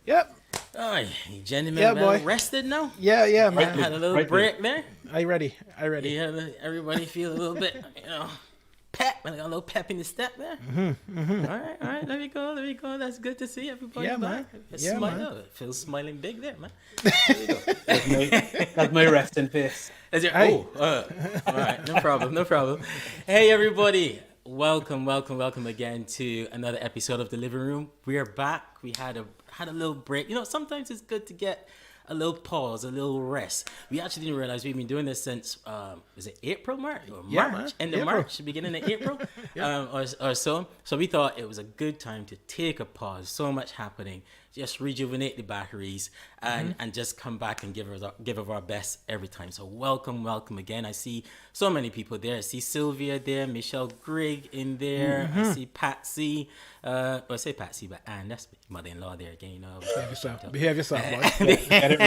Yep. Oh, gentlemen, Yeah, well boy. rested now? Yeah, man. Had a little break there. I ready. Everybody feel a little bit, pep. I got a little pep in the step there. All right. Let me go. That's good to see everybody Yeah, back. man. Oh, it feels smiling big there, man. There you go. That's my resting face. Hey. All right. No problem. Hey, everybody. Welcome again to another episode of The Living Room. We are back. We had a little break. Sometimes it's good to get a little pause, a little rest. We actually didn't realize we've been doing this since, was it April, March? Or Yeah, March? man. End of April. March, beginning of April, or so. So we thought it was a good time to take a pause. So much happening. Just rejuvenate the batteries and just come back and give of our best every time. So welcome again. I see so many people there. I see Sylvia there, Michelle Grigg in there. I see Patsy. I say Patsy, but Anne, that's mother-in-law there again. Behave yourself, boy. Get it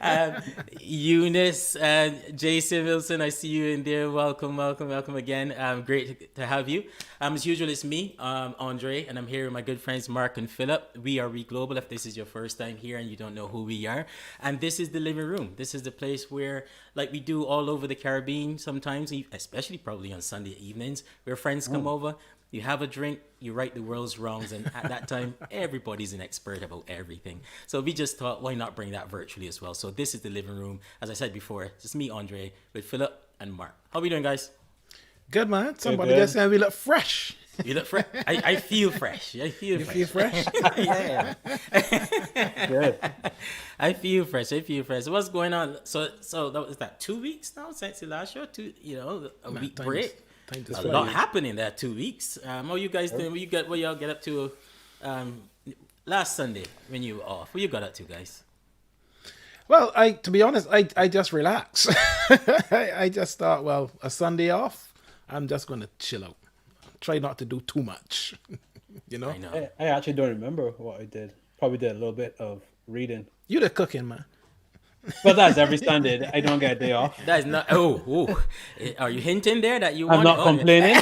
right. Eunice and Jason Wilson, I see you in there. Welcome again. Great to have you. As usual, it's me, Andre, and I'm here with my good friends Mark and Philip. We are We Global, if this is your first time here and you don't know who we are. And this is The Living Room. This is the place where, like we do all over the Caribbean sometimes, especially probably on Sunday evenings, where friends come over, you have a drink, you right the world's wrongs, and at that time, everybody's an expert about everything. So we just thought, why not bring that virtually as well? So this is The Living Room. As I said before, just me, Andre, with Philip and Mark. How we doing, guys? Good, man. Somebody good. just saying we look fresh. You look fresh. I feel fresh. You feel fresh? Yeah. Good. I feel fresh. So what's going on? So that was 2 weeks now since the last show. A week time break. is- time to A fly. lot happened in that 2 weeks. How you guys doing? What y'all get up to last Sunday when you were off? What you got up to, guys? Well, to be honest, I just relax. I just thought, well, a Sunday off, I'm just going to chill out. Try not to do too much. I know. I actually don't remember what I did. Probably did a little bit of reading. You the cooking, man. But that's every Sunday. I don't get a day off. That is not. Oh. Are you hinting there that you I'm want? not complaining.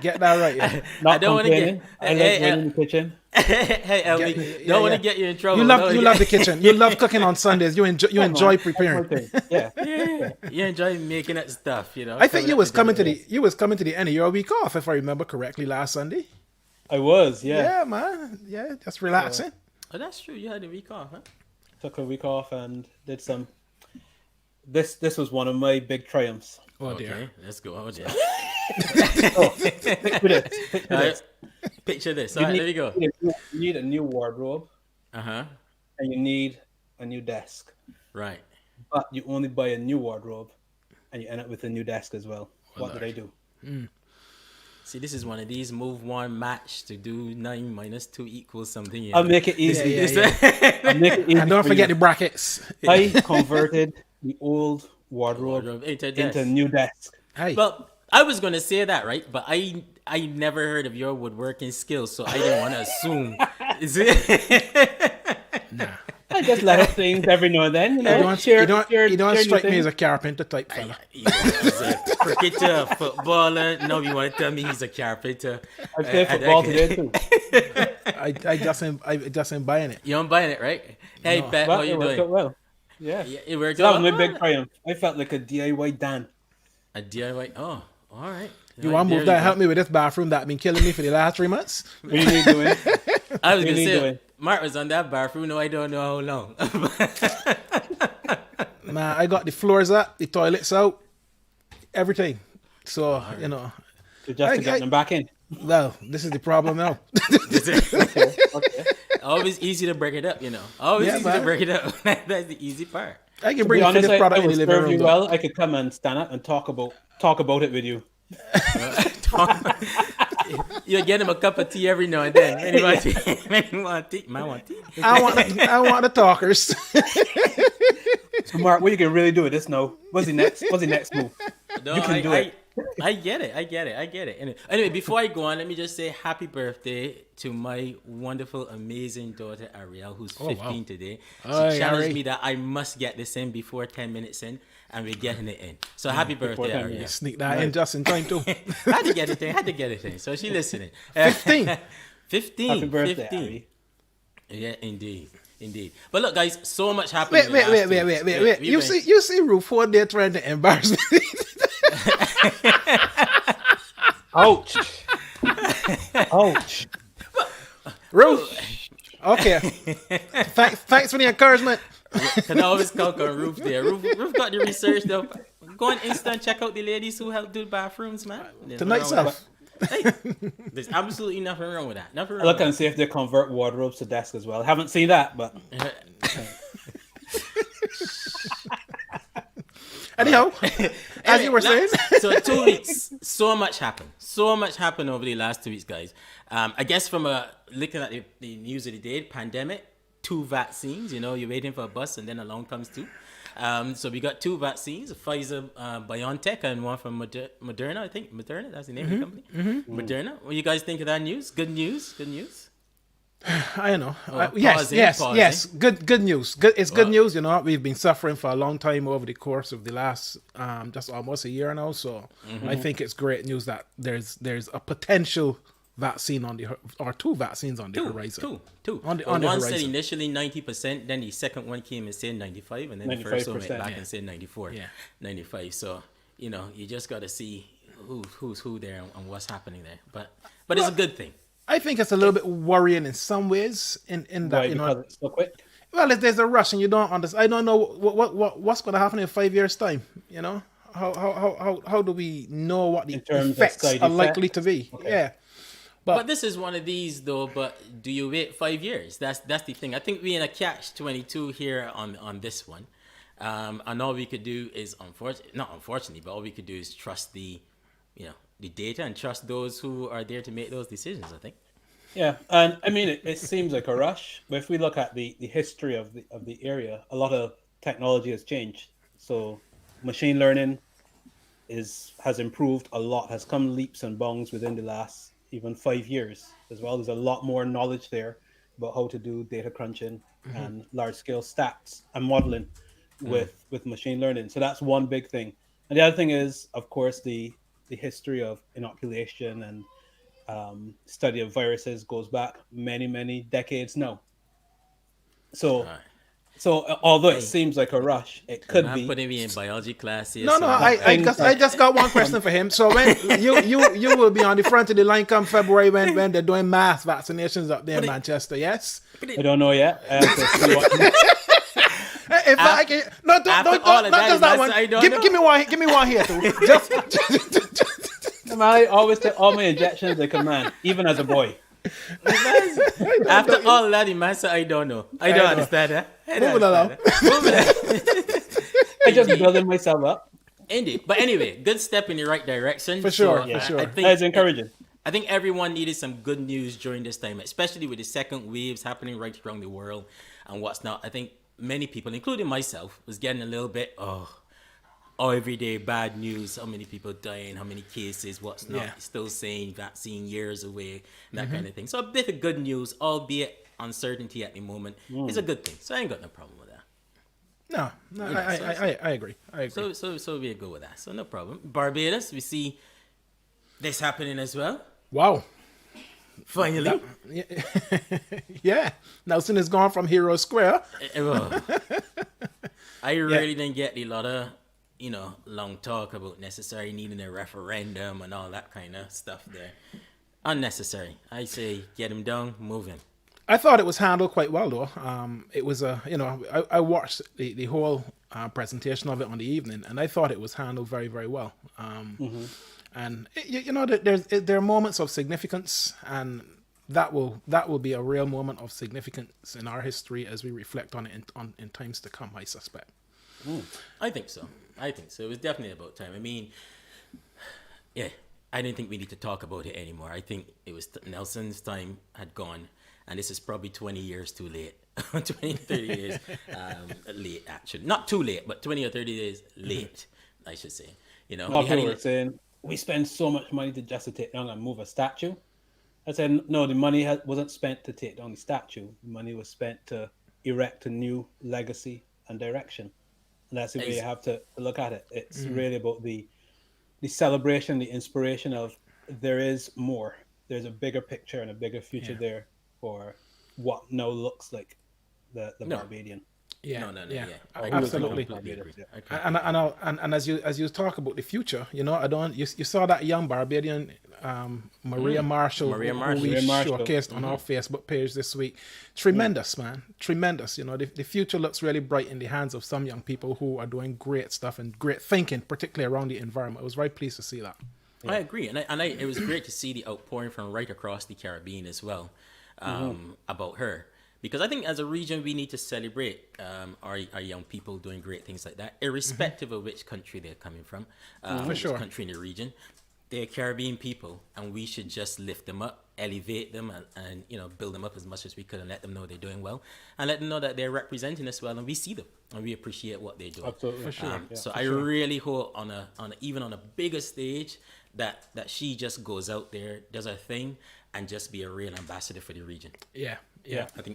Get that right. Yeah. Not I don't wanna complaining. get- I like Hey, being in the kitchen. Hey, LB, Yeah, don't want yeah. to get you in trouble. You love the kitchen. You love cooking on Sundays. You enjoy preparing. Yeah. You enjoy making that stuff, I think you was coming to the end of your week off, if I remember correctly, last Sunday. I was, yeah. Yeah, man. Yeah, just relaxing. Oh, that's true. You had a week off, huh? Took a week off and did some. This was one of my big triumphs. Oh Okay, dear. let's go. Oh, dear. Picture this. All right, picture this. All right, there you go. You need a new wardrobe Uh-huh. and you need a new desk. Right. But you only buy a new wardrobe and you end up with a new desk as well. What did I do? See, this is one of these move one match to do 9 minus 2 equals something. You I'll know. make it easy. Yeah. I'll make it easy And don't for forget you. the brackets. I converted the old wardrobe Wardrobe into into desk. a new desk. Hey. Well, I was gonna say that, right? But I never heard of your woodworking skills, so I didn't want to assume. Is it? Nah. I just let it things every now and then. You don't strike me as a carpenter type fella. He's a cricketer, footballer. No, you want to tell me he's a carpenter? I played football today too. I just ain't buying it. You don't buying it, right? Hey, No. Bet, Well, how you it worked out doing? well. Yeah. Yeah, it worked So that out. was my big triumph. I felt like a DIY Dan. A DIY. Oh, all right. You want to move that? Help me with this bathroom that been killing me for the last 3 months. What do you need doing? I was What gonna you say doing? Mark was on that bathroom. No, I don't know how long. Man, I got the floors up, the toilets out, everything. So, So just to get them back in. well, this is the problem now. Okay. Always easy to break it up, Always Yeah, easy to man. break it up. That's the easy part. I can To bring be the honest, finished I product in would the living serve room. you though. well. I could come and stand up and talk about it with you. You get him a cup of tea every now and then. Anyone want tea? Might want tea. I want the talkers. So Mark, what you can really do with this now? What's the next move? No, You can do it. I get it. Anyway, before I go on, let me just say happy birthday to my wonderful, amazing daughter Ariel, who's 15 wow. today. She Hi, challenged Ari. me that I must get this in before 10 minutes in, and we're getting it in. So happy birthday, 10 Ariel. minutes. Sneak that in just in time too. Had to get it in. So she listening. 15. 15. Happy birthday, 15. Ari. Yeah, indeed, indeed. But look, guys, so much happened Wait, in the wait, last wait, 2 wait, weeks. wait, wait, wait. We've been You see, Rufo there trying to embarrass me. Ouch. Ouch. Roof. Okay. Thanks for the encouragement. Can always count on Roof there. Roof got the research though. Go on Insta and check out the ladies who help do bathrooms, man. There's Tonight, nothing wrong with self. that. Hey, there's absolutely nothing wrong with that. Nothing wrong Look with and see if they convert wardrobes to desks as well. Haven't seen that, but that. Anyhow, as you were saying. So 2 weeks, so much happened. So much happened over the last 2 weeks, guys. I guess from looking at the news of the day, pandemic, 2 vaccines. You know, you're waiting for a bus and then along comes 2. So we got 2 vaccines, Pfizer, BioNTech, and one from Moderna. I think Moderna. That's the name of the company. Moderna. What do you guys think of that news? Good news. Good news. I don't know. Pause in. Yes. Good news. It's good news. You know, we've been suffering for a long time over the course of the last just almost a year now. So I think it's great news that there's a potential vaccine or 2 vaccines on the horizon. Two. On the One horizon. said initially 90%, then the second one came and said 95, and then the first one went 95%, back and said 94, Yeah. 95. So you know, you just got to see who's who there and what's happening there. But it's a good thing. I think it's a little bit worrying in some ways. In that, why? you know, Because it's so quick. well, if there's a rush and you don't understand, I don't know what's going to happen in 5 years' time. You know, how do we know what the In terms of effects side are likely effects? to be? Okay. Yeah, But this is one of these though. But do you wait 5 years? That's the thing. I think we're in a catch-22 here on this one. And all we could do is not unfortunately, but all we could do is trust the data and trust those who are there to make those decisions. I think. Yeah, and I mean it seems like a rush, but if we look at the history of the area, a lot of technology has changed. So machine learning has improved a lot, has come leaps and bounds within the last even 5 years as well. There's a lot more knowledge there about how to do data crunching and large scale stats and modeling with machine learning. So that's one big thing. And the other thing is, of course, the history of inoculation and study of viruses goes back many decades now. So All right. although it Hey. seems like a rush, it could I'm be. putting me in biology class here. no, so I just got one question for him. So when you will be on the front of the line come February when they're doing mass vaccinations up there in Manchester, yes? I don't know yet. I have to see what, If I can, no, don't all of not that, just that that's- one. I don't Give know. me one here too. Just I always take all my injections like a man, even as a boy. After all that, the man said, I don't know. I don't understand that. I don't Moving along. understand that. I just building myself up. Indeed. But anyway, good step in the right direction. For sure, So, for sure. I think That's encouraging. I think everyone needed some good news during this time, especially with the second waves happening right around the world and what's not. I think many people, including myself, was getting a little bit, everyday bad news, how many people dying, how many cases, what's not, Yeah. still saying vaccine years away, and that kind of thing. So a bit of good news, albeit uncertainty at the moment, is a good thing. So I ain't got no problem with that. no, I agree. I agree. So we go with that. So no problem. Barbados, we see this happening as well. Wow. Finally. Yeah. Nelson is gone from Hero Square. I really didn't get a lot of, long talk about necessary needing a referendum and all that kind of stuff there. Unnecessary. I say get him down, move him. I thought it was handled quite well, though. It was I watched the whole presentation of it on the evening, and I thought it was handled very, very well. And there are moments of significance, and that will be a real moment of significance in our history as we reflect on it in times to come, I suspect. I think so. It was definitely about time. I mean, yeah, I didn't think we need to talk about it anymore. I think it was Nelson's time had gone, and this is probably 20 years too late. 20, 30 years late, actually. Not too late, but 20 or 30 days late, I should say. People were saying, we spend so much money to take down and move a statue. I said, no, the money wasn't spent to take down the statue. The money was spent to erect a new legacy and direction. And that's the way you have to look at it. It's really about the celebration, the inspiration of there is more. There's a bigger picture and a bigger future there for what now looks like the No. Barbadian. No, yeah. I Absolutely. completely agree. Yeah. I completely And as you talk about the future, I don't. You saw that young Barbadian, Maria Marshall, Maria who Marshall. we Maria Marshall. showcased on our Facebook page this week. Tremendous, man, tremendous. The future looks really bright in the hands of some young people who are doing great stuff and great thinking, particularly around the environment. I was very pleased to see that. I agree, and it was great to see the outpouring from right across the Caribbean as well about her. Because I think as a region, we need to celebrate our young people doing great things like that, irrespective of which country they're coming from, which country in the region. They're Caribbean people, and we should just lift them up, elevate them, and build them up as much as we could, and let them know they're doing well, and let them know that they're representing us well, and we see them, and we appreciate what they're doing. Absolutely. For sure. So I really hope even on a bigger stage that she just goes out there, does her thing, and just be a real ambassador for the region. Yeah.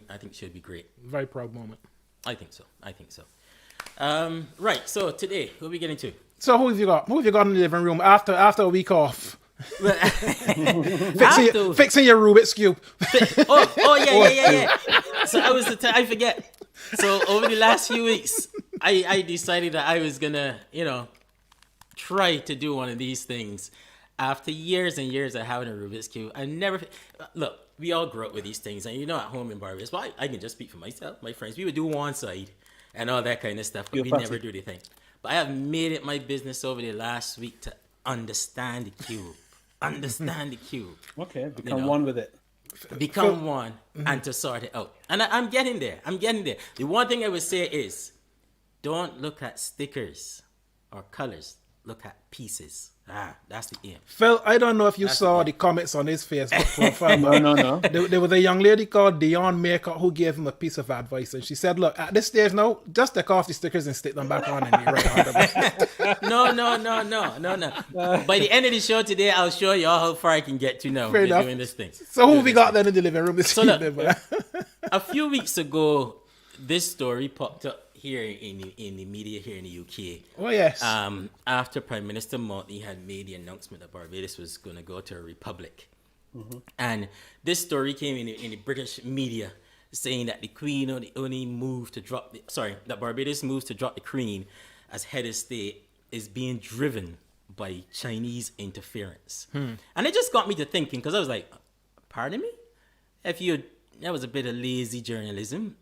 I think she'll be great. Very proud moment. I think so. Right. So today, what are we getting to? So who have you got? Who have you got in the living room after a week off? Fixing your Rubik's Cube. Yeah. So I forget. So over the last few weeks, I decided that I was gonna, try to do one of these things. After years and years of having a Rubik's Cube, I never look. We all grew up with these things, and at home in Barbados, well, I can just speak for myself, my friends. We would do one side and all that kind of stuff, but we never do the thing. But I have made it my business over the last week to understand the cube. Okay, become one with it. Become one and to sort it out. And I'm getting there. The one thing I would say is, don't look at stickers or colors. Look at pieces. That's the aim. Phil, I don't know if you saw the comments on his Facebook profile. No. There was a young lady called Dion Maker who gave him a piece of advice, and she said, "Look, at this stage now, just take off the stickers and stick them back on, and you're right." No. By the end of the show today, I'll show you all how far I can get to now doing this thing. So who we got then in the living room this evening? A few weeks ago, this story popped up here in the media here in the UK. Oh yes. After Prime Minister Motley had made the announcement that Barbados was going to go to a republic, and this story came in the British media saying that the Queen only moved to drop that Barbados moves to drop the Queen as head of state is being driven by Chinese interference, and it just got me to thinking, because I was like, pardon me, that was a bit of lazy journalism.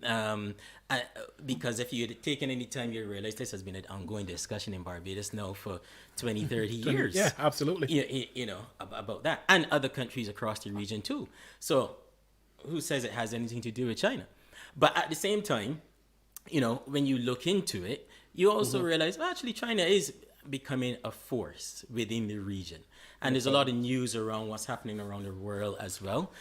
Because if you had taken any time, you realize this has been an ongoing discussion in Barbados now for 20, 30 years. Yeah, absolutely. About that. And other countries across the region too. So who says it has anything to do with China? But at the same time, when you look into it, you also realize, well, actually, China is becoming a force within the region. And there's a lot of news around what's happening around the world as well.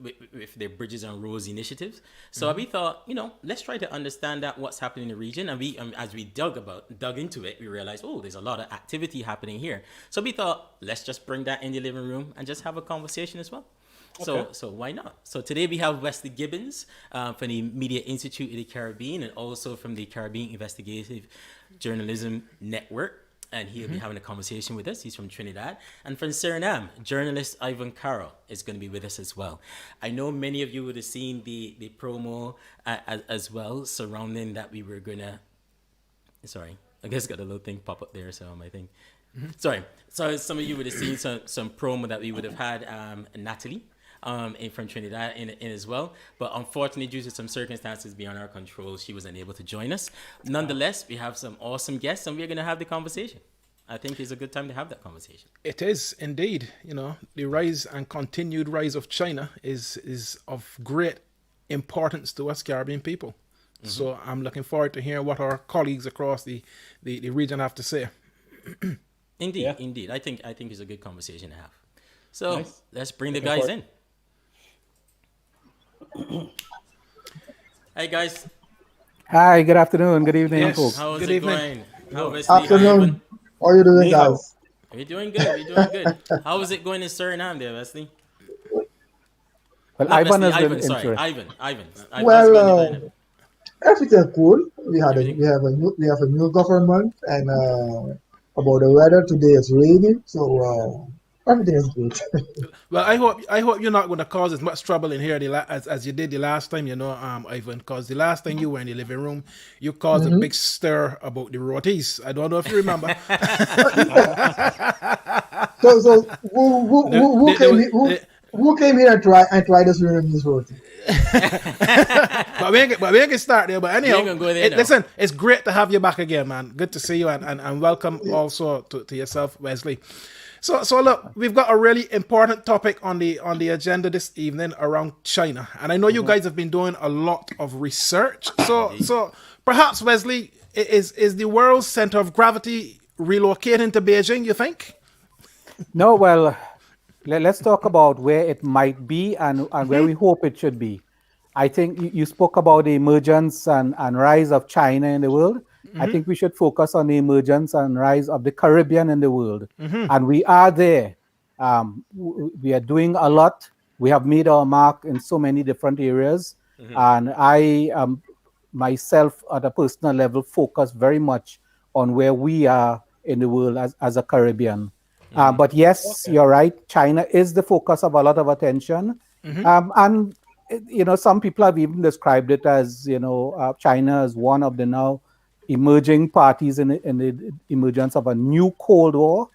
With their Bridges and Roads initiatives. So we thought, let's try to understand what's happening in the region. And as we dug into it, we realized, there's a lot of activity happening here. So we thought, let's just bring that in the living room and just have a conversation as well. Okay. So why not? So today we have Wesley Gibbons from the Media Institute of the Caribbean, and also from the Caribbean Investigative Journalism Network. And he'll be having a conversation with us. He's from Trinidad. And from Suriname, journalist Ivan Carroll is going to be with us as well. I know many of you would have seen the promo as well, surrounding that we were going to... Sorry, I guess got a little thing pop up there, so my thing. Sorry. So some of you would have seen some promo that we would have had Natalie from Trinidad in as well. But unfortunately, due to some circumstances beyond our control, she was unable to join us. Nonetheless, we have some awesome guests, and we're going to have the conversation. I think it's a good time to have that conversation. It is indeed. The rise and continued rise of China is of great importance to us Caribbean people. So I'm looking forward to hearing what our colleagues across the region have to say. Indeed. I think it's a good conversation to have. So Let's bring the guys in. Hey guys. Hi, good afternoon, good evening, folks. How's Good it evening. going? Afternoon. How are you doing, guys? We're doing good. How is it going in Suriname there, Wesley? Well, Not Ivan Wesley, has been Ivan, sorry, interesting. Ivan. Well, everything cool. We have a new government, and about the weather today, it's raining. So Everything is great. Well, I hope you're not going to cause as much trouble in here as you did the last time, Ivan. Because the last time you were in the living room, you caused a Hmm. big stir about the rotis. I don't know if you remember. Yeah. So The, the, the, the, who came here and tried us with this roti? but we ain't gonna start there. But We ain't anyhow, gonna go there now. listen, it's great to have you back again, man. Good to see you, and welcome also to yourself, Wesley. So look, we've got a really important topic on the agenda this evening around China, and I know you guys have been doing a lot of research. So perhaps Wesley, is the world's center of gravity relocating to Beijing? You think? No, well, let's talk about where it might be and where we hope it should be. I think you spoke about the emergence and rise of China in the world. I think we should focus on the emergence and rise of the Caribbean in the world. And we are there. We are doing a lot. We have made our mark in so many different areas. And I myself, at a personal level, focus very much on where we are in the world as a Caribbean. But yes, Okay. you're right. China is the focus of a lot of attention. And some people have even described it as, China as one of the now emerging parties in the emergence of a new Cold War.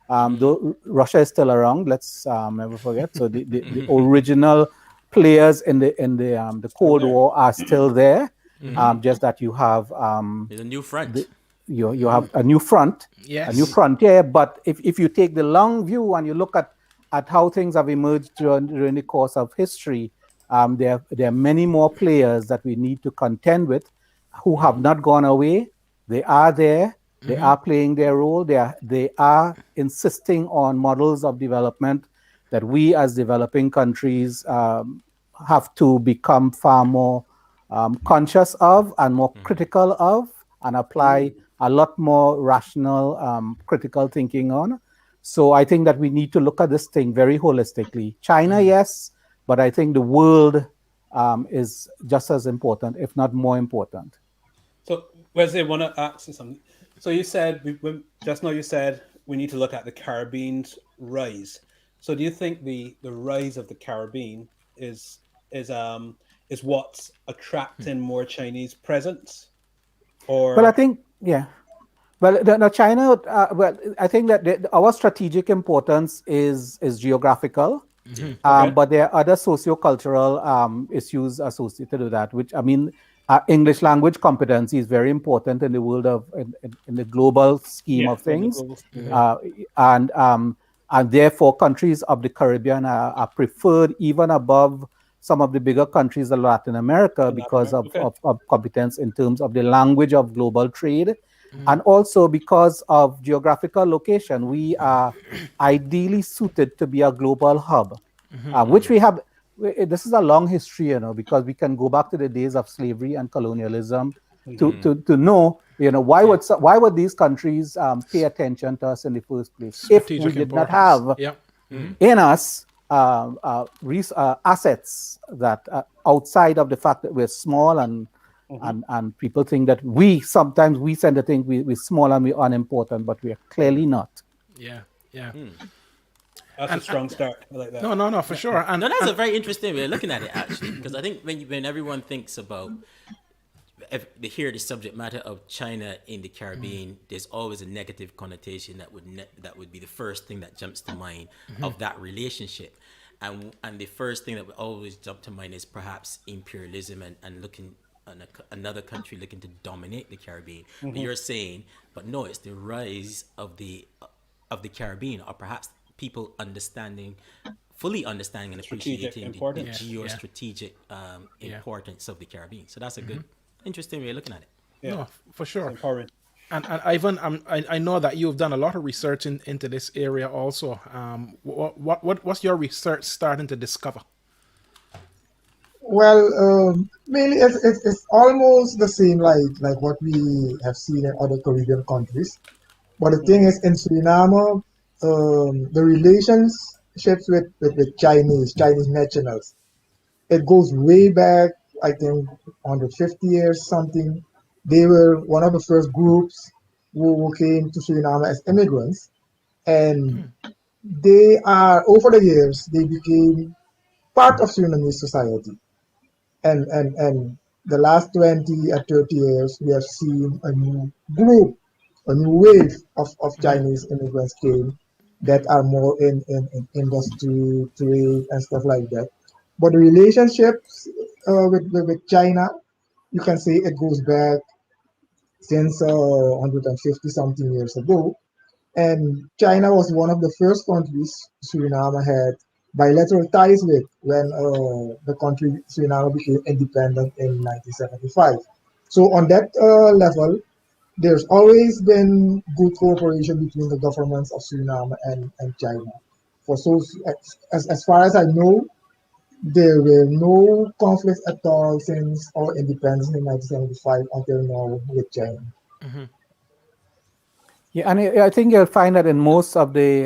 Though Russia is still around, let's never forget. So the original players in the Still Cold there. War are still there. Just that you have There's a new front. you have a new front, a new Yes. frontier. But if you take the long view and you look at how things have emerged during the course of history, there are many more players that we need to contend with who have not gone away. They are there. They are playing their role. They are insisting on models of development that we as developing countries have to become far more conscious of and more critical of and apply a lot more rational, critical thinking on. So I think that we need to look at this thing very holistically. China, yes, but I think the world is just as important, if not more important. So, Wesley, I want to ask you something. So you said just now you said we need to look at the Caribbean's rise. So do you think the rise of the Caribbean is is what's attracting more Chinese presence, Well, I or think, yeah. Well, China. Well, I think that our strategic importance is geographical, okay? but there are other socio-cultural issues associated with that. Which I mean, English language competency is very important in the world of in the global scheme Yeah, of on the things, global scale. uh, and therefore countries of the Caribbean are preferred even above some of the bigger countries of Latin America In Latin because America. Okay. of competence in terms of the language of global trade, and also because of geographical location. We are ideally suited to be a global hub, which we have. This is a long history, because we can go back to the days of slavery and colonialism to know, why would these countries pay attention to us in the first place if we Strategic did not importance. have Yep. in us assets that outside of the fact that we're small and people think that sometimes we tend to think we're small and we're unimportant, but we are clearly not. Yeah. Yeah. That's a strong start. I like that. No, for sure. And No, that's a very interesting way of looking at it, actually, because I think when everyone thinks about if they hear the subject matter of China in the Caribbean, there's always a negative connotation that would be the first thing that jumps to mind of that relationship, and the first thing that would always jump to mind is perhaps imperialism and looking on another country looking to dominate the Caribbean. But you're saying, but no, it's the rise of the Caribbean, or perhaps people fully understanding and Strategic appreciating the importance. geostrategic importance of the Caribbean. So that's a good, interesting way of looking at it. Yeah, no, for sure. empowering. And Ivan, I know that you've done a lot of research into this area also. What's your research starting to discover? Well, mainly it's almost the same like what we have seen in other Caribbean countries. But the thing is, in Suriname, the relationships with Chinese nationals, it goes way back. I think 150 years something. They were one of the first groups who came to Suriname as immigrants, and they are over the years they became part of Surinamese society. And the last 20 or 30 years, we have seen a new group, a new wave of Chinese immigrants came that are more in industry, trade, and stuff like that. But the relationships with China, you can say it goes back since 150 something years ago. And China was one of the first countries Suriname had bilateral ties with when the country Suriname became independent in 1975. So on that level, there's always been good cooperation between the governments of Suriname and China. For so as far as I know, there were no conflicts at all since our independence in 1975 until now with China. Yeah, and I think you'll find that in most of the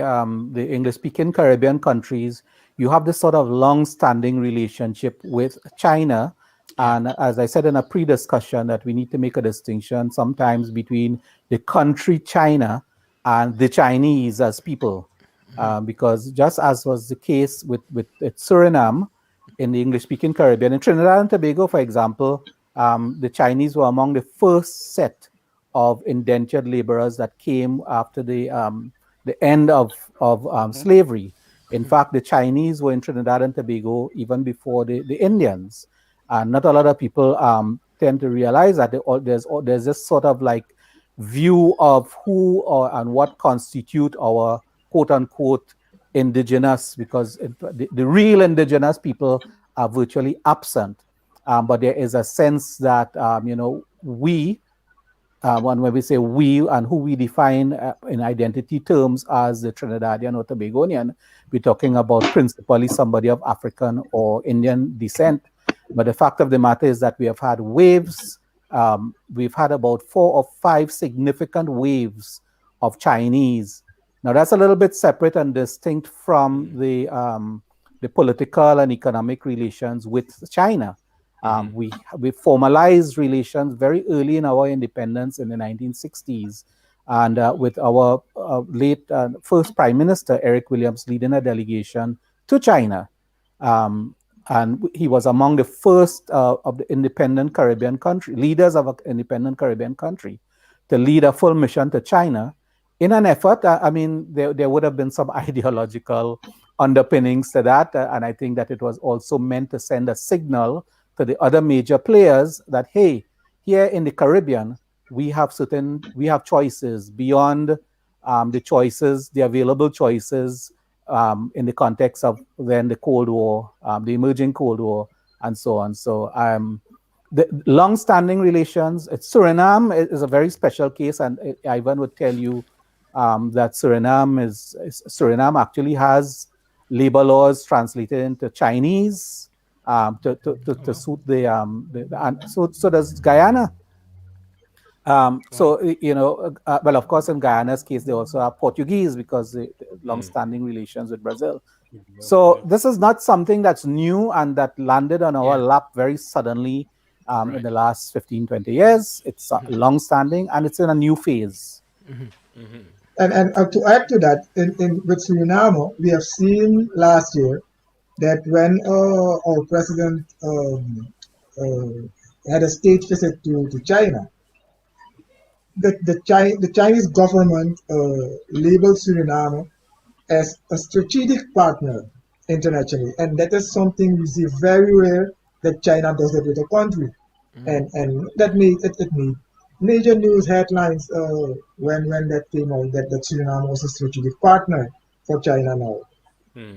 English-speaking Caribbean countries, you have this sort of long-standing relationship with China. Yeah. And as I said in a pre-discussion, that we need to make a distinction sometimes between the country China and the Chinese as people. Because just as was the case with Suriname in the English-speaking Caribbean, in Trinidad and Tobago, for example, the Chinese were among the first set of indentured laborers that came after the end of slavery. In fact, the Chinese were in Trinidad and Tobago even before the Indians. And not a lot of people tend to realize that there's this sort of like view of who and what constitute our quote unquote indigenous, because the real indigenous people are virtually absent. But there is a sense that we when we say we and who we define in identity terms as the Trinidadian or Tobagonian, we're talking about principally somebody of African or Indian descent. But the fact of the matter is that we have had waves. We've had about 4 or 5 significant waves of Chinese. Now that's a little bit separate and distinct from the political and economic relations with China. We formalized relations very early in our independence in the 1960s, and with our late first Prime Minister, Eric Williams, leading a delegation to China. And he was among the first of the independent Caribbean country, leaders of an independent Caribbean country, to lead a full mission to China in an effort. I mean, there would have been some ideological underpinnings to that. And I think that it was also meant to send a signal to the other major players that, hey, here in the Caribbean, we have choices beyond the available choices in the context of then the Cold War, the emerging Cold War, and so on. So the long-standing relations. Suriname is a very special case, and Ivan would tell you that Suriname actually has labor laws translated into Chinese to suit so does Guyana. So well, of course, in Guyana's case, they also have Portuguese because the long-standing relations with Brazil. So this is not something that's new and that landed on our lap very suddenly in the last 15, 20 years. It's long-standing and it's in a new phase. And to add to that, with Suriname, we have seen last year that when our president had a state visit to China, the Chinese government labeled Suriname as a strategic partner internationally, and that is something we see very rare that China does that with a country, and that made major news headlines when that came out that Suriname was a strategic partner for China now.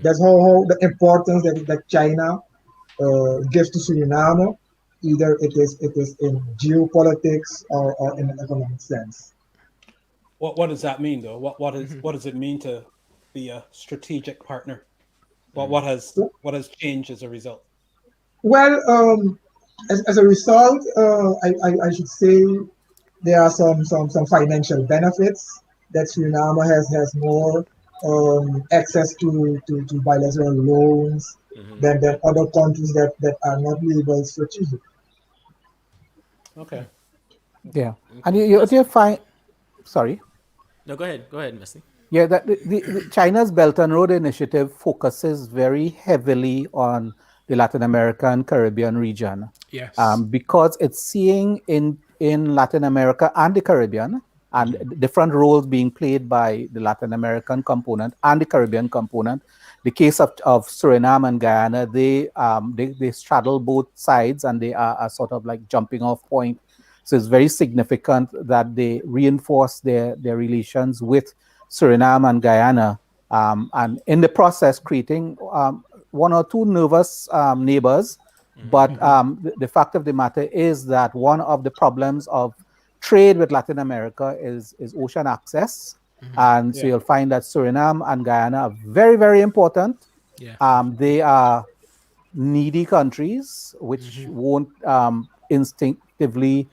That's how the importance that China gives to Suriname, either it is in geopolitics or in an economic sense. What does that mean though? What does it mean to be a strategic partner? What has changed as a result? Well, as a result, I should say there are some financial benefits that Suriname has more access to bilateral loans than other countries that are not labeled strategic. Okay. Yeah, and you find. Sorry. No, go ahead, Messi. Yeah, China's Belt and Road Initiative focuses very heavily on the Latin America and Caribbean region, Yes. because it's seeing in Latin America and the Caribbean and different roles being played by the Latin American component and the Caribbean component. The case of Suriname and Guyana, they straddle both sides and they are a sort of like jumping off point. So it's very significant that they reinforce their relations with Suriname and Guyana, and in the process creating one or two nervous neighbors. But the fact of the matter is that one of the problems of trade with Latin America is ocean access. And so Yeah. you'll find that Suriname and Guyana are very, very important. Yeah. They are needy countries which won't instinctively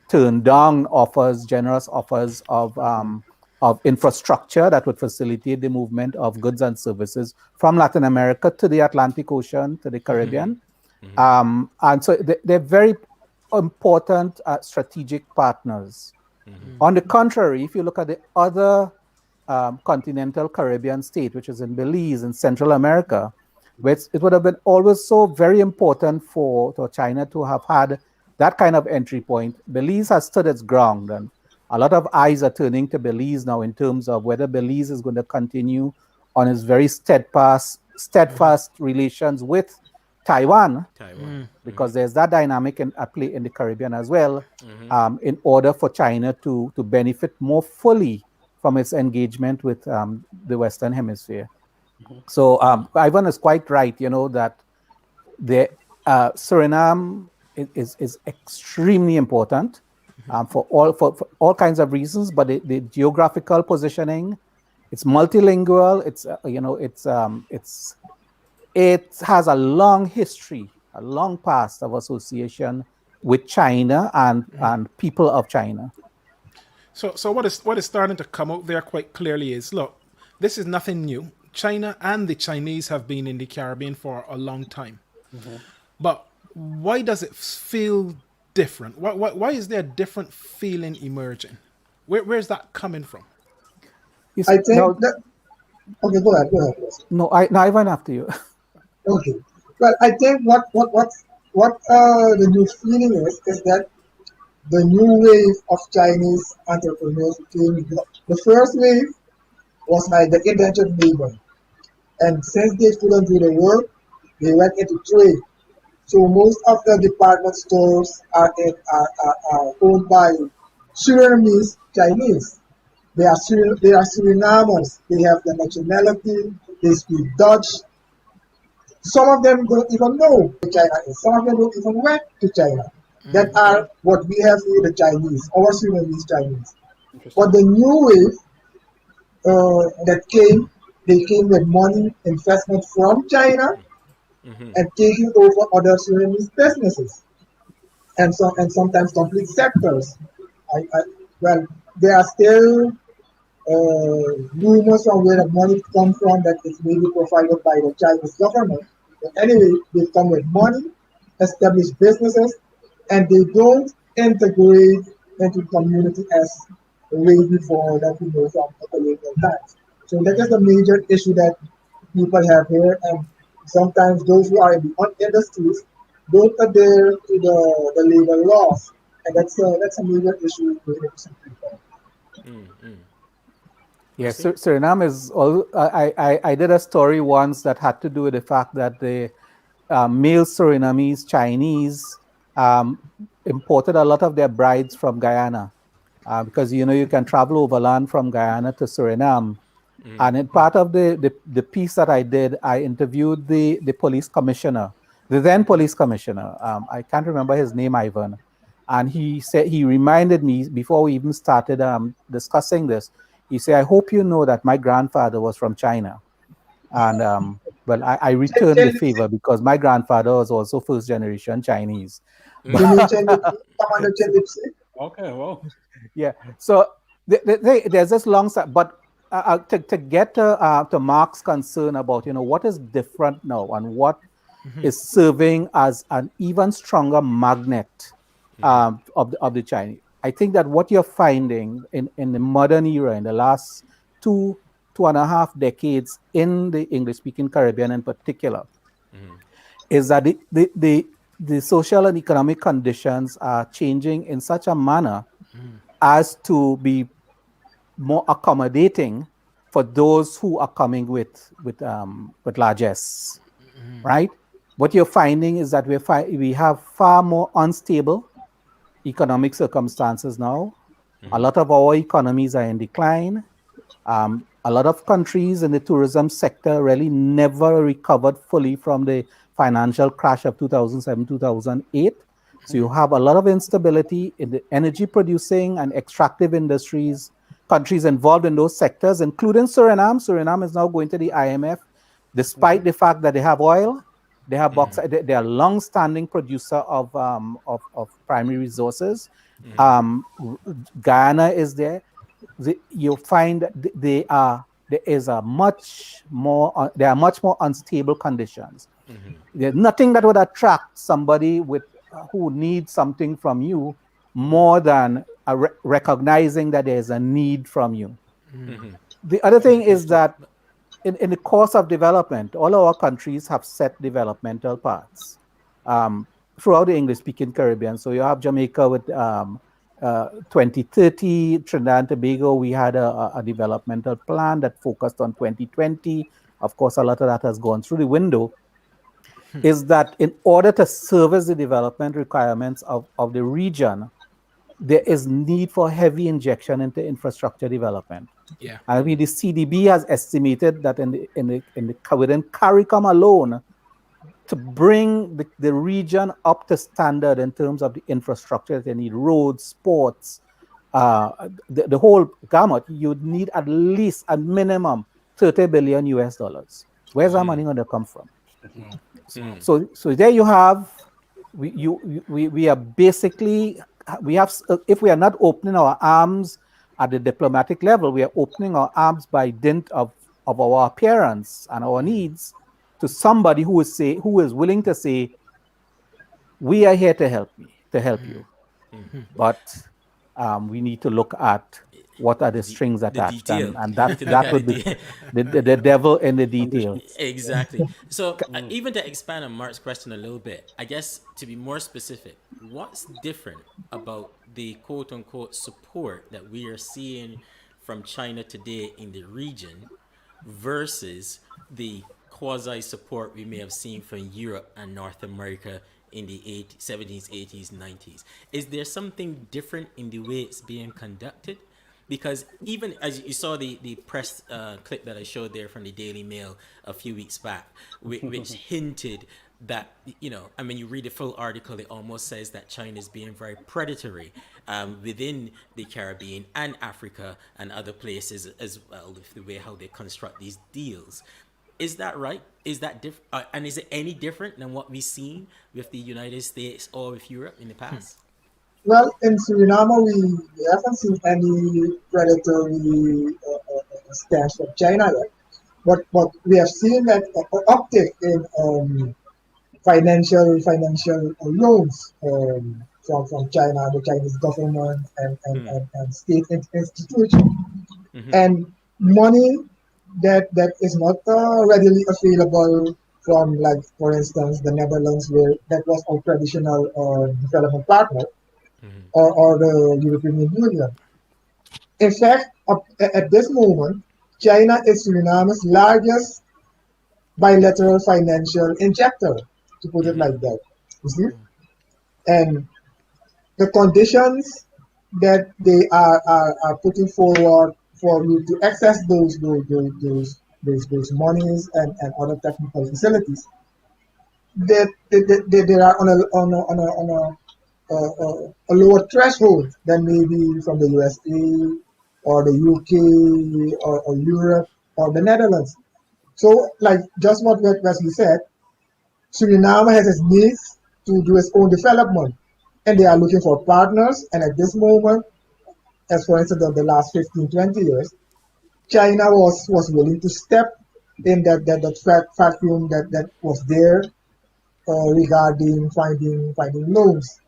turn down offers, generous offers of infrastructure that would facilitate the movement of goods and services from Latin America to the Atlantic Ocean to the Caribbean. And so they're very important strategic partners. On the contrary, if you look at the other continental Caribbean state, which is in Belize in Central America, which it would have been always so very important for China to have had that kind of entry point. Belize has stood its ground, and a lot of eyes are turning to Belize now in terms of whether Belize is going to continue on its very steadfast relations with Taiwan, Taiwan. because there's that dynamic at play in the Caribbean as well, in order for China to benefit more fully from its engagement with the Western Hemisphere. So Ivan is quite right, that the Suriname is extremely important for all kinds of reasons, but the geographical positioning, it's multilingual, it has a long history, a long past of association with China and people of China. So what is starting to come out there quite clearly is, look, this is nothing new. China and the Chinese have been in the Caribbean for a long time. But why does it feel different? Why is there a different feeling emerging? Where's that coming from? I think Now, that. Okay, go ahead. Go ahead. Yes. no, Ivan after you. Okay. Well, I think what the new feeling is that the new wave of Chinese entrepreneurs came. The first wave was like the indentured labor, and since they couldn't do the work, they went into trade. So most of the department stores are owned by Surinamese Chinese. They are Surinamers. They have the nationality. They speak Dutch. Some of them don't even know who China is. Some of them don't even went to China. That are what we have here, the Chinese, our Surinamese Chinese. Interesting. But the new wave that came, they came with money investment from China and taking over other Surinamese businesses and sometimes complete sectors. I well, there are still rumors from where the money comes from that it's maybe provided by the Chinese government. But anyway, they come with money, establish businesses, and they don't integrate into community as the way before that we know from the colonial times. So that is the major issue that people have here, and sometimes those who are in the industries don't adhere to the labor laws, and that's a major issue with some people. Yes, Suriname is all. I did a story once that had to do with the fact that the male Surinamese Chinese um, imported a lot of their brides from Guyana, because you can travel overland from Guyana to Suriname. And in part of the piece that I did, I interviewed the police commissioner, the then police commissioner. I can't remember his name, Ivan. And he reminded me before we even started discussing this. He said, "I hope you know that my grandfather was from China." And well, I returned the favor because my grandfather was also first generation Chinese. You mean Commander Chelipsi? Okay, well, Yeah. So there's this long, but to get to Mark's concern about what is different now and what is serving as an even stronger magnet of the Chinese. I think that what you're finding in the modern era in the last 2.5 decades in the English-speaking Caribbean in particular is that the social and economic conditions are changing in such a manner as to be more accommodating for those who are coming with largesse, right? What you're finding is that we have far more unstable economic circumstances now. A lot of our economies are in decline. A lot of countries in the tourism sector really never recovered fully from the financial crash of 2007, 2008. So you have a lot of instability in the energy producing and extractive industries, countries involved in those sectors, including Suriname. Suriname is now going to the IMF, despite the fact that they have oil, they have bauxite, they are a long-standing producer of primary resources. Guyana is there. You find that there are much more unstable conditions. There's nothing that would attract somebody who needs something from you more than recognizing that there's a need from you. The other thing is that in the course of development, all our countries have set developmental paths throughout the English-speaking Caribbean. So you have Jamaica with 2030, Trinidad and Tobago, we had a developmental plan that focused on 2020. Of course, a lot of that has gone through the window. Is that in order to service the development requirements of the region, there is need for heavy injection into infrastructure development. Yeah. And I mean, the CDB has estimated that within CARICOM alone, to bring the region up to standard in terms of the infrastructure that they need, roads, sports, the whole gamut, you'd need at least a minimum 30 billion US dollars. Where's that money going to come from? So there you have, we are basically, if we are not opening our arms at the diplomatic level, we are opening our arms by dint of our appearance and our needs to somebody who is willing to say, we are here to help you. But we need to look at what are the strings attached, and that would be the devil in the details. Exactly. So even to expand on Mark's question a little bit, I guess to be more specific, what's different about the quote unquote support that we are seeing from China today in the region versus the quasi support we may have seen from Europe and North America in the 70s, 80s, 90s? Is there something different in the way it's being conducted? Because even as you saw the press clip that I showed there from the Daily Mail a few weeks back, which hinted that, I mean, you read the full article, it almost says that China is being very predatory within the Caribbean and Africa and other places as well, with the way how they construct these deals. Is that right? Is that different? And is it any different than what we've seen with the United States or with Europe in the past? Well, in Suriname, we haven't seen any predatory stance from China yet. But we have seen that uptick in financial loans from China, the Chinese government and state institutions, and money that is not readily available from, like, for instance, the Netherlands, where that was our traditional development partner, or the European Union. In fact, at this moment, China is Suriname's largest bilateral financial injector, to put it like that. You see? And the conditions that they are putting forward for you to access those monies and other technical facilities, that they are on a lower threshold than maybe from the USA or the UK or Europe or the Netherlands. So, like just what Wesley said, Suriname has its needs to do its own development, and they are looking for partners. And at this moment, as for instance, of the last 15, 20 years, China was willing to step in that vacuum that was there regarding finding loans.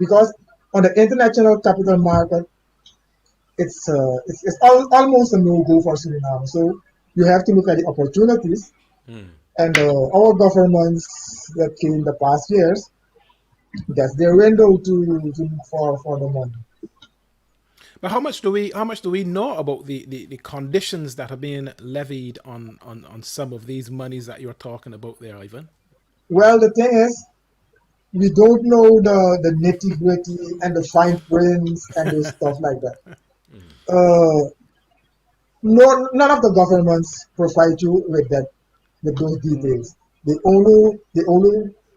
Because on the international capital market, almost a no-go for Suriname. So you have to look at the opportunities, and our governments that came the past years, that's their window to look for the money. But how much do we know about the conditions that are being levied on some of these monies that you're talking about there, Ivan? Well, the thing is, we don't know the nitty gritty and the fine prints and those stuff like that. Uh, no, none of the governments provide you with that, with those details. They only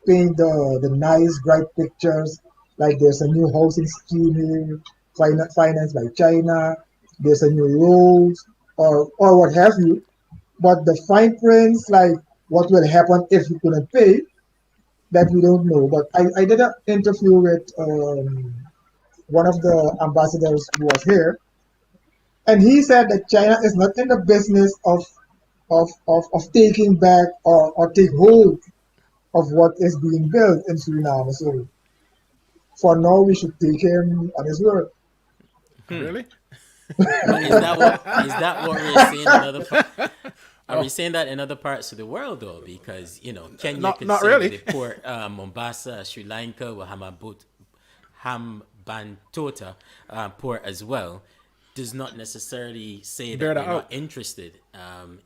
paint the nice bright pictures, like there's a new housing scheme here, financed by China, there's a new road, or what have you. But the fine prints, like what will happen if you couldn't pay, that we don't know. But I did an interview with one of the ambassadors who was here, and he said that China is not in the business of taking back or take hold of what is being built in Suriname. So for now, we should take him on his word. Really? But is that what we're seeing in other are we saying that in other parts of the world though? Because Kenya could Not say with really. the port, Mombasa, Sri Lanka, with Hambantota port as well, does not necessarily say that Bear they're that not out. interested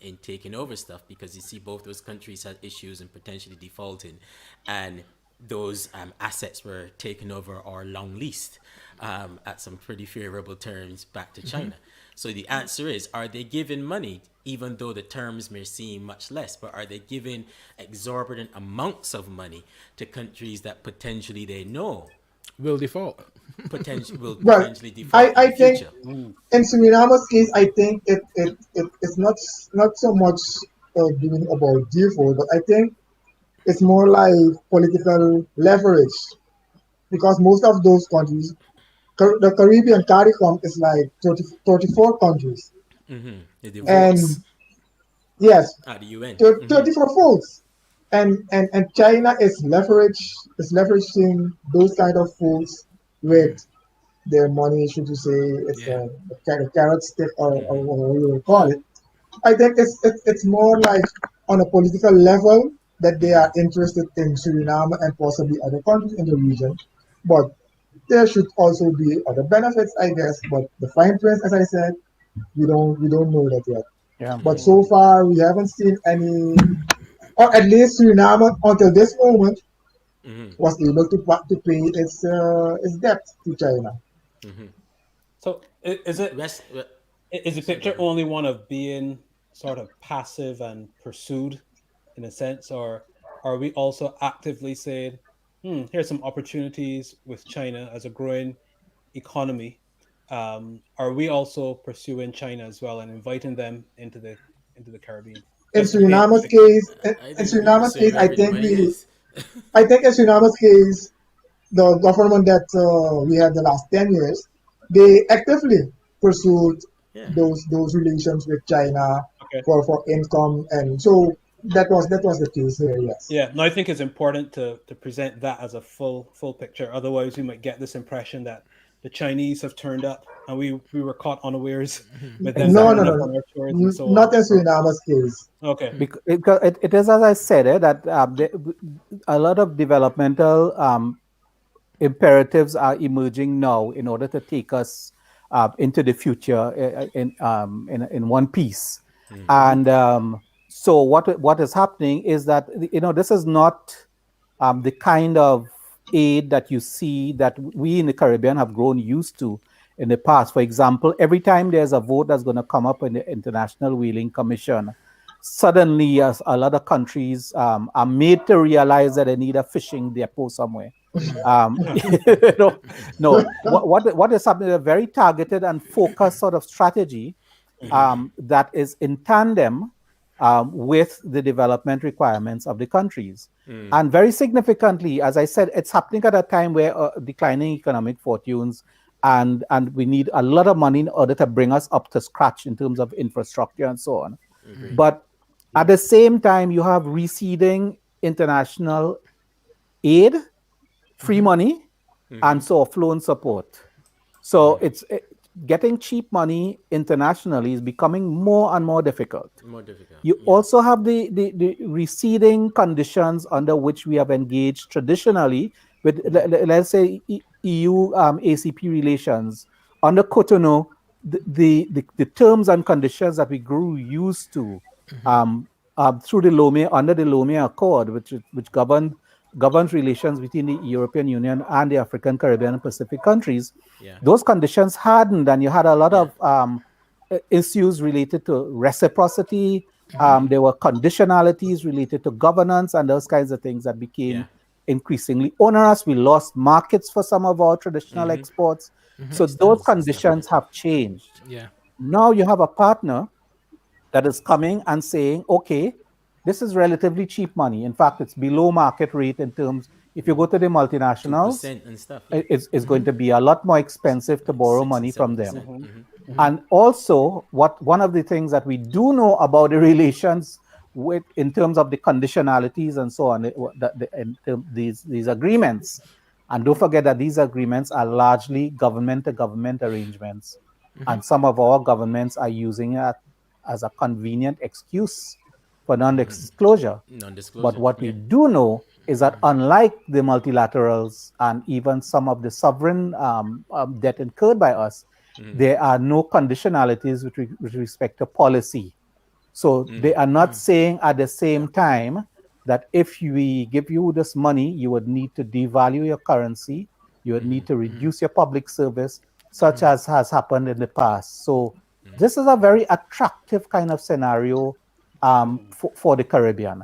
in taking over stuff, because you see both those countries had issues and potentially defaulting, and those assets were taken over or long leased at some pretty favorable terms back to China. So the answer is, are they giving money, even though the terms may seem much less, but are they giving exorbitant amounts of money to countries that potentially they know Will default. will Well, potentially I, default in I the think future? in Suriname's case, I think it's not so much being about default, but I think it's more like political leverage because most of those countries, the Caribbean CARICOM is like 34 countries, The and votes yes, at the UN. 34 votes, and China is leveraging those kind of votes with their money. Should you say it's Yeah. a kind of carrot stick or whatever you will call it? I think it's more like on a political level that they are interested in Suriname and possibly other countries in the region, but there should also be other benefits, I guess. But the fine print, as I said, we don't know that yet. Yeah. But so far, we haven't seen any, or at least Suriname until this moment was able to pay its debt to China. So is it Rest, re- is the so go picture ahead. only one of being sort of passive and pursued in a sense, or are we also actively saying, here's some opportunities with China as a growing economy? Are we also pursuing China as well and inviting them into the Caribbean In just to paint the Suriname's picture? case, I in think we Suriname's pursue case, him wherever the money is. I think in Suriname's case, the government that we had the last 10 years, they actively pursued Yeah. those relations with China Okay. for income, and so that was the case here. Yes. Yeah, no, I think it's important to present that as a full picture. Otherwise, we might get this impression that the Chinese have turned up and we were caught unawares with them No, no, turning Exactly. up no, on our shores and so not on. in So Suriname's case. okay, Because it is, as I said, that a lot of developmental imperatives are emerging now in order to take us into the future in one piece. And so what is happening is that this is not the kind of aid that you see that we in the Caribbean have grown used to in the past. For example, every time there's a vote that's going to come up in the International Whaling Commission, suddenly a lot of countries are made to realize that they need a fishing depot somewhere. No, what is happening? A very targeted and focused sort of strategy that is in tandem with the development requirements of the countries. And very significantly, as I said, it's happening at a time where declining economic fortunes and we need a lot of money in order to bring us up to scratch in terms of infrastructure and so on. But at the same time, you have receding international aid, free money, and so flown support. So getting cheap money internationally is becoming more and more difficult. More difficult. You Yeah. also have the receding conditions under which we have engaged traditionally with, let's say, EU ACP relations. Under Cotonou, the terms and conditions that we grew used to um, through the Lomé, under the Lomé Accord, which governs relations between the European Union and the African, Caribbean, and Pacific countries, Yeah. those conditions hardened, and you had a lot Yeah. of issues related to reciprocity. There were conditionalities related to governance and those kinds of things that Yeah. became increasingly onerous. We lost markets for some of our traditional Mm-hmm. exports. So those Textiles and stuff. Yeah. conditions have changed. Yeah. Now you have a partner that is coming and saying, okay, this is relatively cheap money. In fact, it's below market rate in terms, if you go to the multinationals, 2% and stuff. Yeah. it's going to be a lot more expensive to borrow 6 and money from them. 7%. Mm-hmm. And also, what one of the things that we do know about the relations with, in terms of the conditionalities and so on, these agreements, and don't forget that these agreements are largely government to government arrangements, and some of our governments are using it as a convenient excuse for non-disclosure. But Non-disclosure. what we Yeah. do know is that unlike the multilaterals and even some of the sovereign debt incurred by us, there are no conditionalities with respect to policy. So they are not saying at the same time that if we give you this money, you would need to devalue your currency, you would need to reduce your public service, such as has happened in the past. So this is a very attractive kind of scenario for the Caribbean.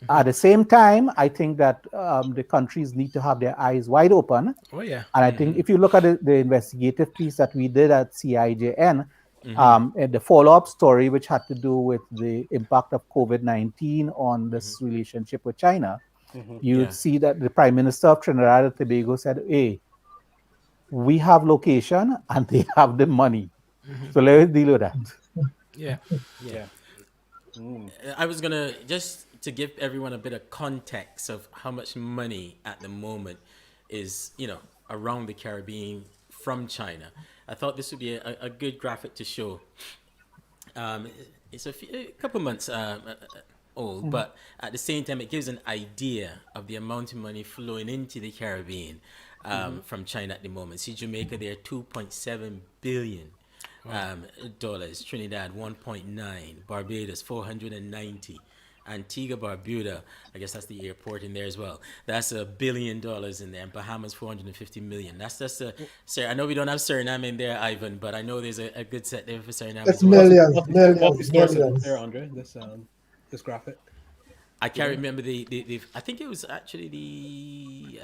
At the same time, I think that the countries need to have their eyes wide open. Oh yeah. And I think if you look at the investigative piece that we did at CIJN, and the follow-up story, which had to do with the impact of COVID-19 on this relationship with China, you'd Yeah. see that the Prime Minister of Trinidad and Tobago said, hey, we have location and they have the money. So let's deal with that. Yeah. Yeah. Mm. I was gonna just to give everyone a bit of context of how much money at the moment is, around the Caribbean from China. I thought this would be a good graphic to show. It's a couple months old, but at the same time, it gives an idea of the amount of money flowing into the Caribbean from China at the moment. See, Jamaica, they're 2.7 billion dollars. Trinidad, 1.9. Barbados, 490. Antigua Barbuda, I guess that's the airport in there as well. That's $1 billion in there. And Bahamas, 450 million. That's just I know we don't have Suriname in there, Ivan, but I know there's a good set there for Suriname It's as well. millions, What's the millions, source of millions. there, Andre? This graphic. I can't remember the I think it was actually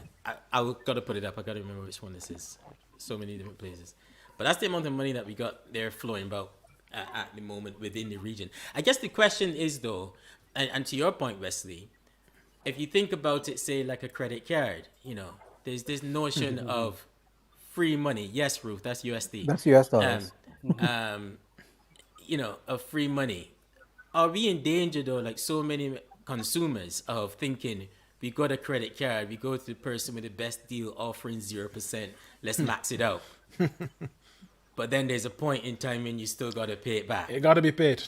I gotta put it up. I gotta remember which one this is. So many different places. But that's the amount of money that we got there flowing about at the moment within the region. I guess the question is though, and to your point, Wesley, if you think about it, say like a credit card, there's this notion of free money. Yes, Ruth, that's USD. That's US dollars. Um, of free money. Are we in danger though, like so many consumers, of thinking we got a credit card, we go to the person with the best deal offering 0%, let's max it out. But then there's a point in time when you still got to pay it back. It got to be paid.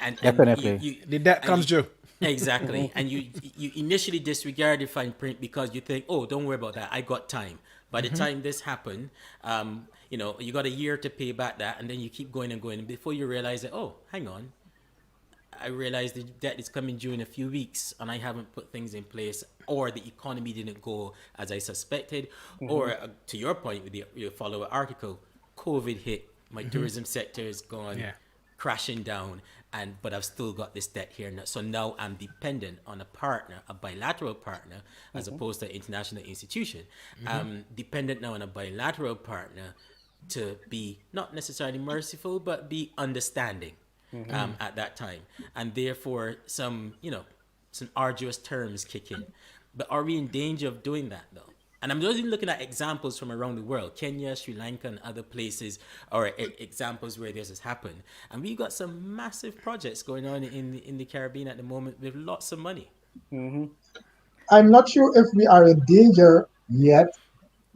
And Definitely. The debt comes due. Exactly. And you initially disregard the fine print because you think, oh, don't worry about that. I got time. By the time this happened, you got a year to pay back that, and then you keep going and going. And before you realize that, oh, hang on, I realized the debt is coming due in a few weeks, and I haven't put things in place, or the economy didn't go as I suspected, or to your point with your follow-up article, COVID hit, my tourism sector is gone, crashing down, but I've still got this debt here. So now I'm dependent on a partner, a bilateral partner, as opposed to an international institution. I'm dependent now on a bilateral partner to be not necessarily merciful, but be understanding at that time. And therefore, some arduous terms kick in. But are we in danger of doing that, though? And I'm just looking at examples from around the world, Kenya, Sri Lanka, and other places, or examples where this has happened. And we've got some massive projects going on in the Caribbean at the moment with lots of money. I'm not sure if we are in danger yet,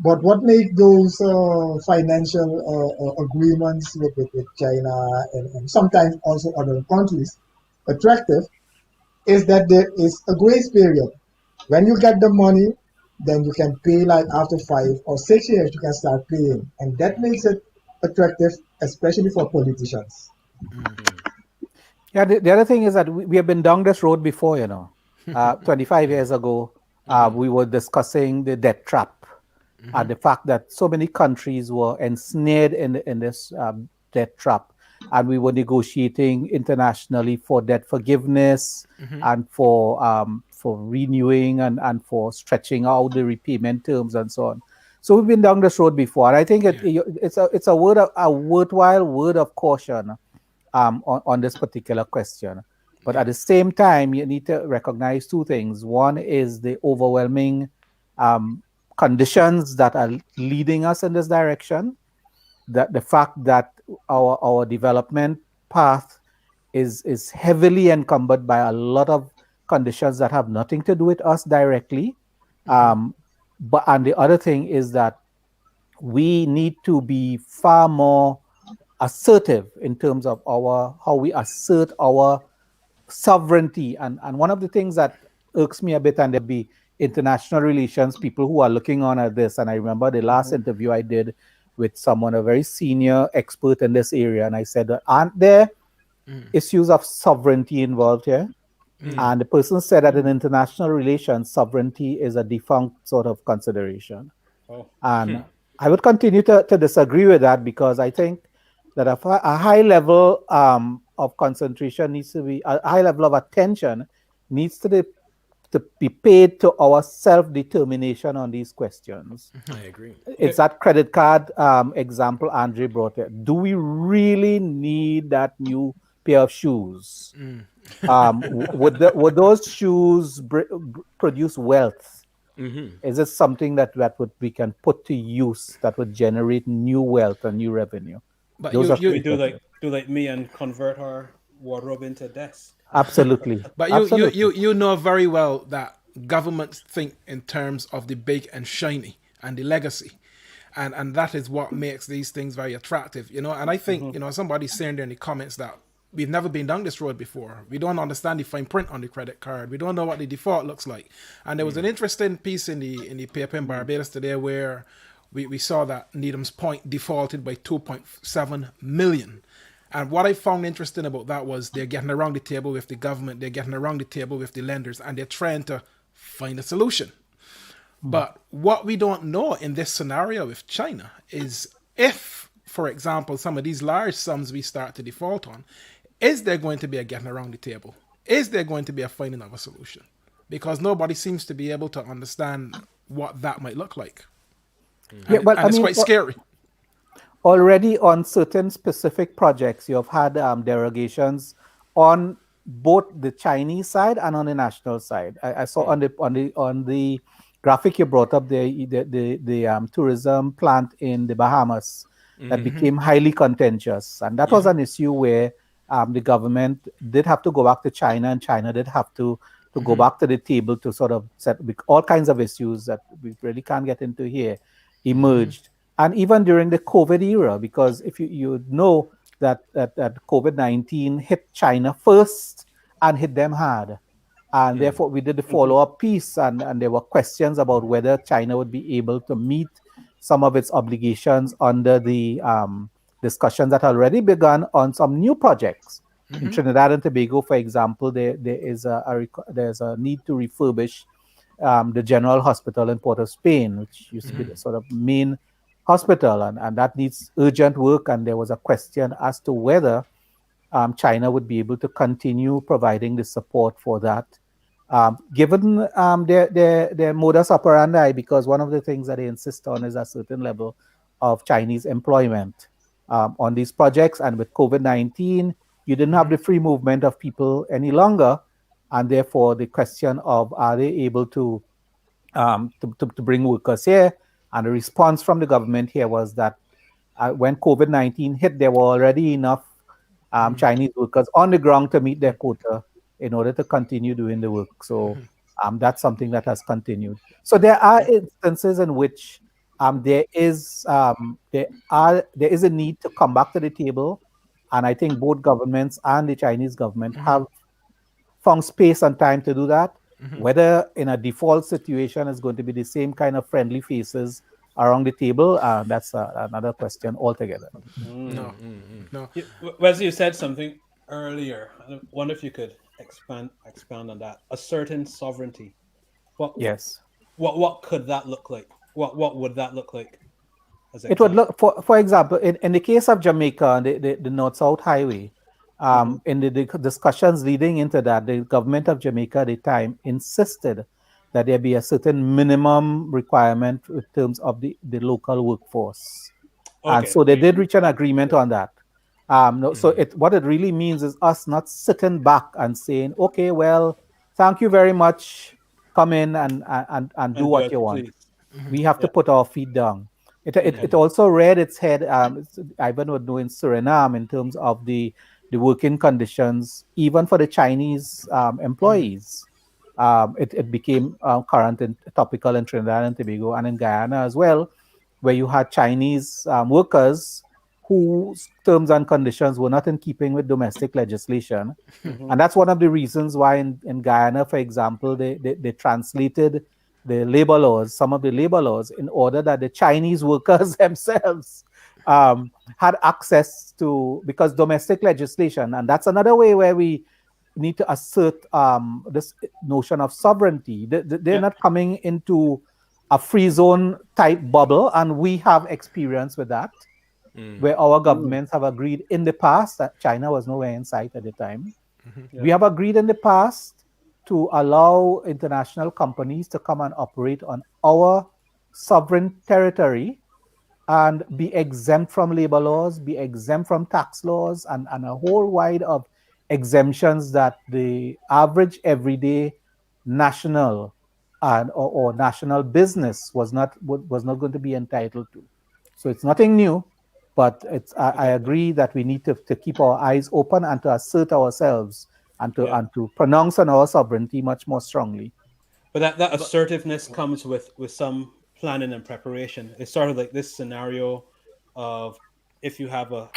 But what make those financial agreements with China and sometimes also other countries attractive is that there is a grace period. When you get the money, then you can pay like after 5 or 6 years, you can start paying. And that makes it attractive, especially for politicians. Yeah, the other thing is that we have been down this road before, 25 years ago, we were discussing the debt trap and the fact that so many countries were ensnared in this debt trap. And we were negotiating internationally for debt forgiveness and for renewing and for stretching out the repayment terms and so on. So we've been down this road before. And I think it's a worthwhile word of caution on this particular question. But at the same time, you need to recognize two things. One is the overwhelming conditions that are leading us in this direction. That the fact that our development path is heavily encumbered by a lot of conditions that have nothing to do with us directly. And the other thing is that we need to be far more assertive in terms of how we assert our sovereignty. And one of the things that irks me a bit, and there'll be international relations people who are looking on at this. And I remember the last interview I did with someone, a very senior expert in this area, and I said, aren't there issues of sovereignty involved here? And the person said that in international relations, sovereignty is a defunct sort of consideration. Oh. And I would continue to disagree with that, because I think that a high level of concentration needs to be, a high level of attention needs to be paid to our self-determination on these questions. I agree. It's that credit card example Andre brought it. Do we really need that new pair of shoes? Would those shoes produce wealth? Is it something that we can put to use that would generate new wealth and new revenue? But Those are We do like me and convert our wardrobe into a desk. absolutely. But Absolutely. you know very well that governments think in terms of the big and shiny and the legacy. And that is what makes these things very attractive, And I think, somebody's saying there in the comments that we've never been down this road before. We don't understand the fine print on the credit card. We don't know what the default looks like. And there was an interesting piece in the paper in Barbados today where we saw that Needham's Point defaulted by 2.7 million. And what I found interesting about that was they're getting around the table with the government, they're getting around the table with the lenders, and they're trying to find a solution. But what we don't know in this scenario with China is if, for example, some of these large sums we start to default on, is there going to be a getting around the table? Is there going to be a finding of a solution? Because nobody seems to be able to understand what that might look like. Yeah, well, And it's quite scary. Already on certain specific projects, you have had derogations on both the Chinese side and on the national side. I saw on the graphic you brought up the tourism plant in the Bahamas that became highly contentious, and that was an issue where the government did have to go back to China, and China did have to go back to the table to sort of set all kinds of issues that we really can't get into here emerged. And even during the COVID era, because if you know that COVID-19 hit China first and hit them hard. And therefore, we did the follow-up piece, and there were questions about whether China would be able to meet some of its obligations under the discussions that already begun on some new projects. In Trinidad and Tobago, for example, there's a need to refurbish the General Hospital in Port of Spain, which used to be the sort of main hospital, and that needs urgent work. And there was a question as to whether China would be able to continue providing the support for that, given their modus operandi, because one of the things that they insist on is a certain level of Chinese employment on these projects. And with COVID-19, you didn't have the free movement of people any longer, and therefore the question of are they able to bring workers here? And the response from the government here was that when COVID-19 hit, there were already enough Chinese workers on the ground to meet their quota in order to continue doing the work. So that's something that has continued. So there are instances in which there is a need to come back to the table, and I think both governments and the Chinese government have found space and time to do that. Whether in a default situation is going to be the same kind of friendly faces around the table, that's another question altogether. No, no. Wesley, you said something earlier. I wonder if you could expand on that. A certain sovereignty. What Yes. what could that look like? What would that look like? As It would example? look, for example, in the case of Jamaica, the North-South Highway, in the discussions leading into that, the government of Jamaica at the time insisted that there be a certain minimum requirement in terms of the local workforce. And Okay. so they did reach an agreement on that. So what it really means is us not sitting back and saying, okay, well, thank you very much, come in and do And do what as you you want. please. We have to Yeah. put our feet down. Okay. It also reared its head, Ivan would know, in Suriname in terms of the working conditions, even for the Chinese employees. It became current and topical in Trinidad and Tobago and in Guyana as well, where you had Chinese workers whose terms and conditions were not in keeping with domestic legislation. And that's one of the reasons why in Guyana, for example, they translated the labor laws, some of the labor laws, in order that the Chinese workers themselves had access to, because domestic legislation, and that's another way where we need to assert this notion of sovereignty. They're Yeah. not coming into a free zone type bubble, and we have experience with that, where our governments have agreed in the past that China was nowhere in sight at the time. Yeah. We have agreed in the past to allow international companies to come and operate on our sovereign territory and be exempt from labor laws, be exempt from tax laws, and a whole wide of exemptions that the average everyday national or national business was not going to be entitled to. So it's nothing new, but I Okay. agree that we need to keep our eyes open and to assert ourselves and Yeah. to pronounce on our sovereignty much more strongly. But that assertiveness comes with some planning and preparation. It's sort of like this scenario of, if you have a,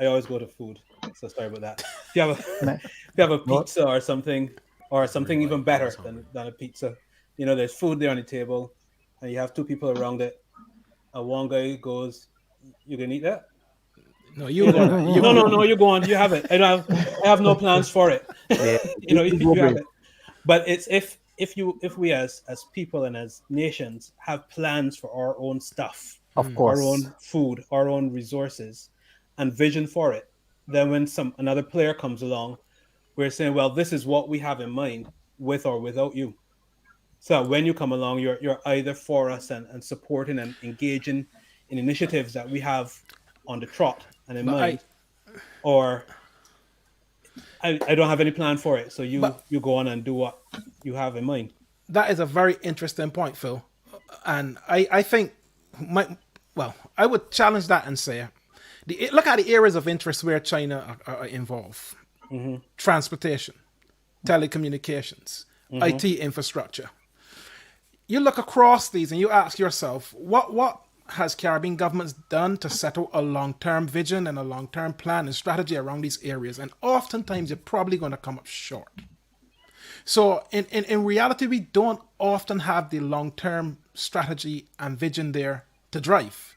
I always go to food, so sorry about that. If you have a if you have a No, pizza or something even I was better hungry. than a pizza, there's food there on the table, and you have two people around it, and one guy goes, "You can eat that." No, you go on. You No, go no, on. no, you go on. You have it. I have no plans for it. yeah, You ego have break. it. But it's if we as people and as nations have plans for our own stuff, Of our course. own food, our own resources, and vision for it, then when another player comes along, we're saying, well, this is what we have in mind, with or without you. So when you come along, you're either for us and supporting and engaging in initiatives that we have on the trot and in But mind, or I don't have any plan for it. So you but go on and do what you have in mind. that is a very interesting point, Phil. And I think I would challenge that and say, look at the areas of interest where China are involved: transportation, telecommunications, IT infrastructure. You look across these and you ask yourself, what has Caribbean governments done to settle a long-term vision and a long-term plan and strategy around these areas? And oftentimes you're probably going to come up short. So in reality, we don't often have the long-term strategy and vision there to drive.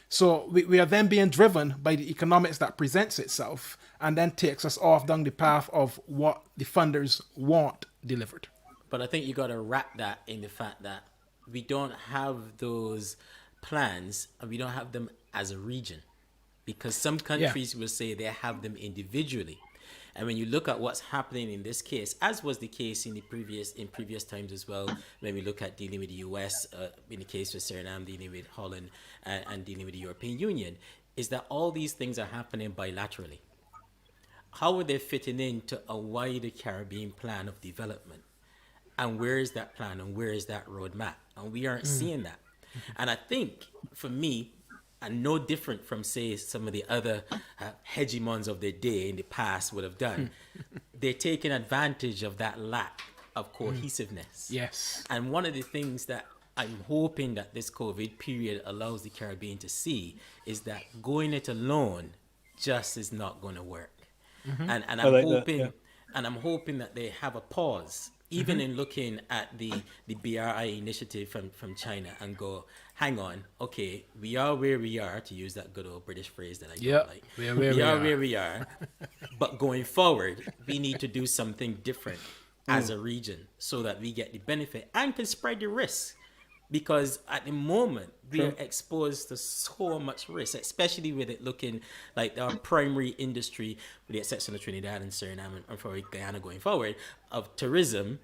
So we are then being driven by the economics that presents itself and then takes us off down the path of what the funders want delivered. But I think you got to wrap that in the fact that we don't have those plans and we don't have them as a region, because some Yeah. countries will say they have them individually. And when you look at what's happening in this case, as was the case in previous times as well, when we look at dealing with the US, in the case of Suriname, dealing with Holland, and dealing with the European Union, is that all these things are happening bilaterally. How are they fitting into a wider Caribbean plan of development? And where is that plan and where is that roadmap? And we aren't seeing that. And I think, for me, and no different from, say, some of the other hegemons of their day in the past would have done, they're taking advantage of that lack of cohesiveness. Yes. And one of the things that I'm hoping that this COVID period allows the Caribbean to see is that going it alone just is not going to work. And I I'm like that. Yeah. hoping that they have a pause, even in looking at the BRI initiative from China, and go, hang on, okay, we are where we are, to use that good old British phrase that I don't Yep, like. we are where We we are are. where we are, but going forward, we need to do something different as a region so that we get the benefit and can spread the risk. Because at the moment, we are True. exposed to so much risk, especially with it looking like our primary industry, with the exception of Trinidad and Suriname and for Guyana going forward, of tourism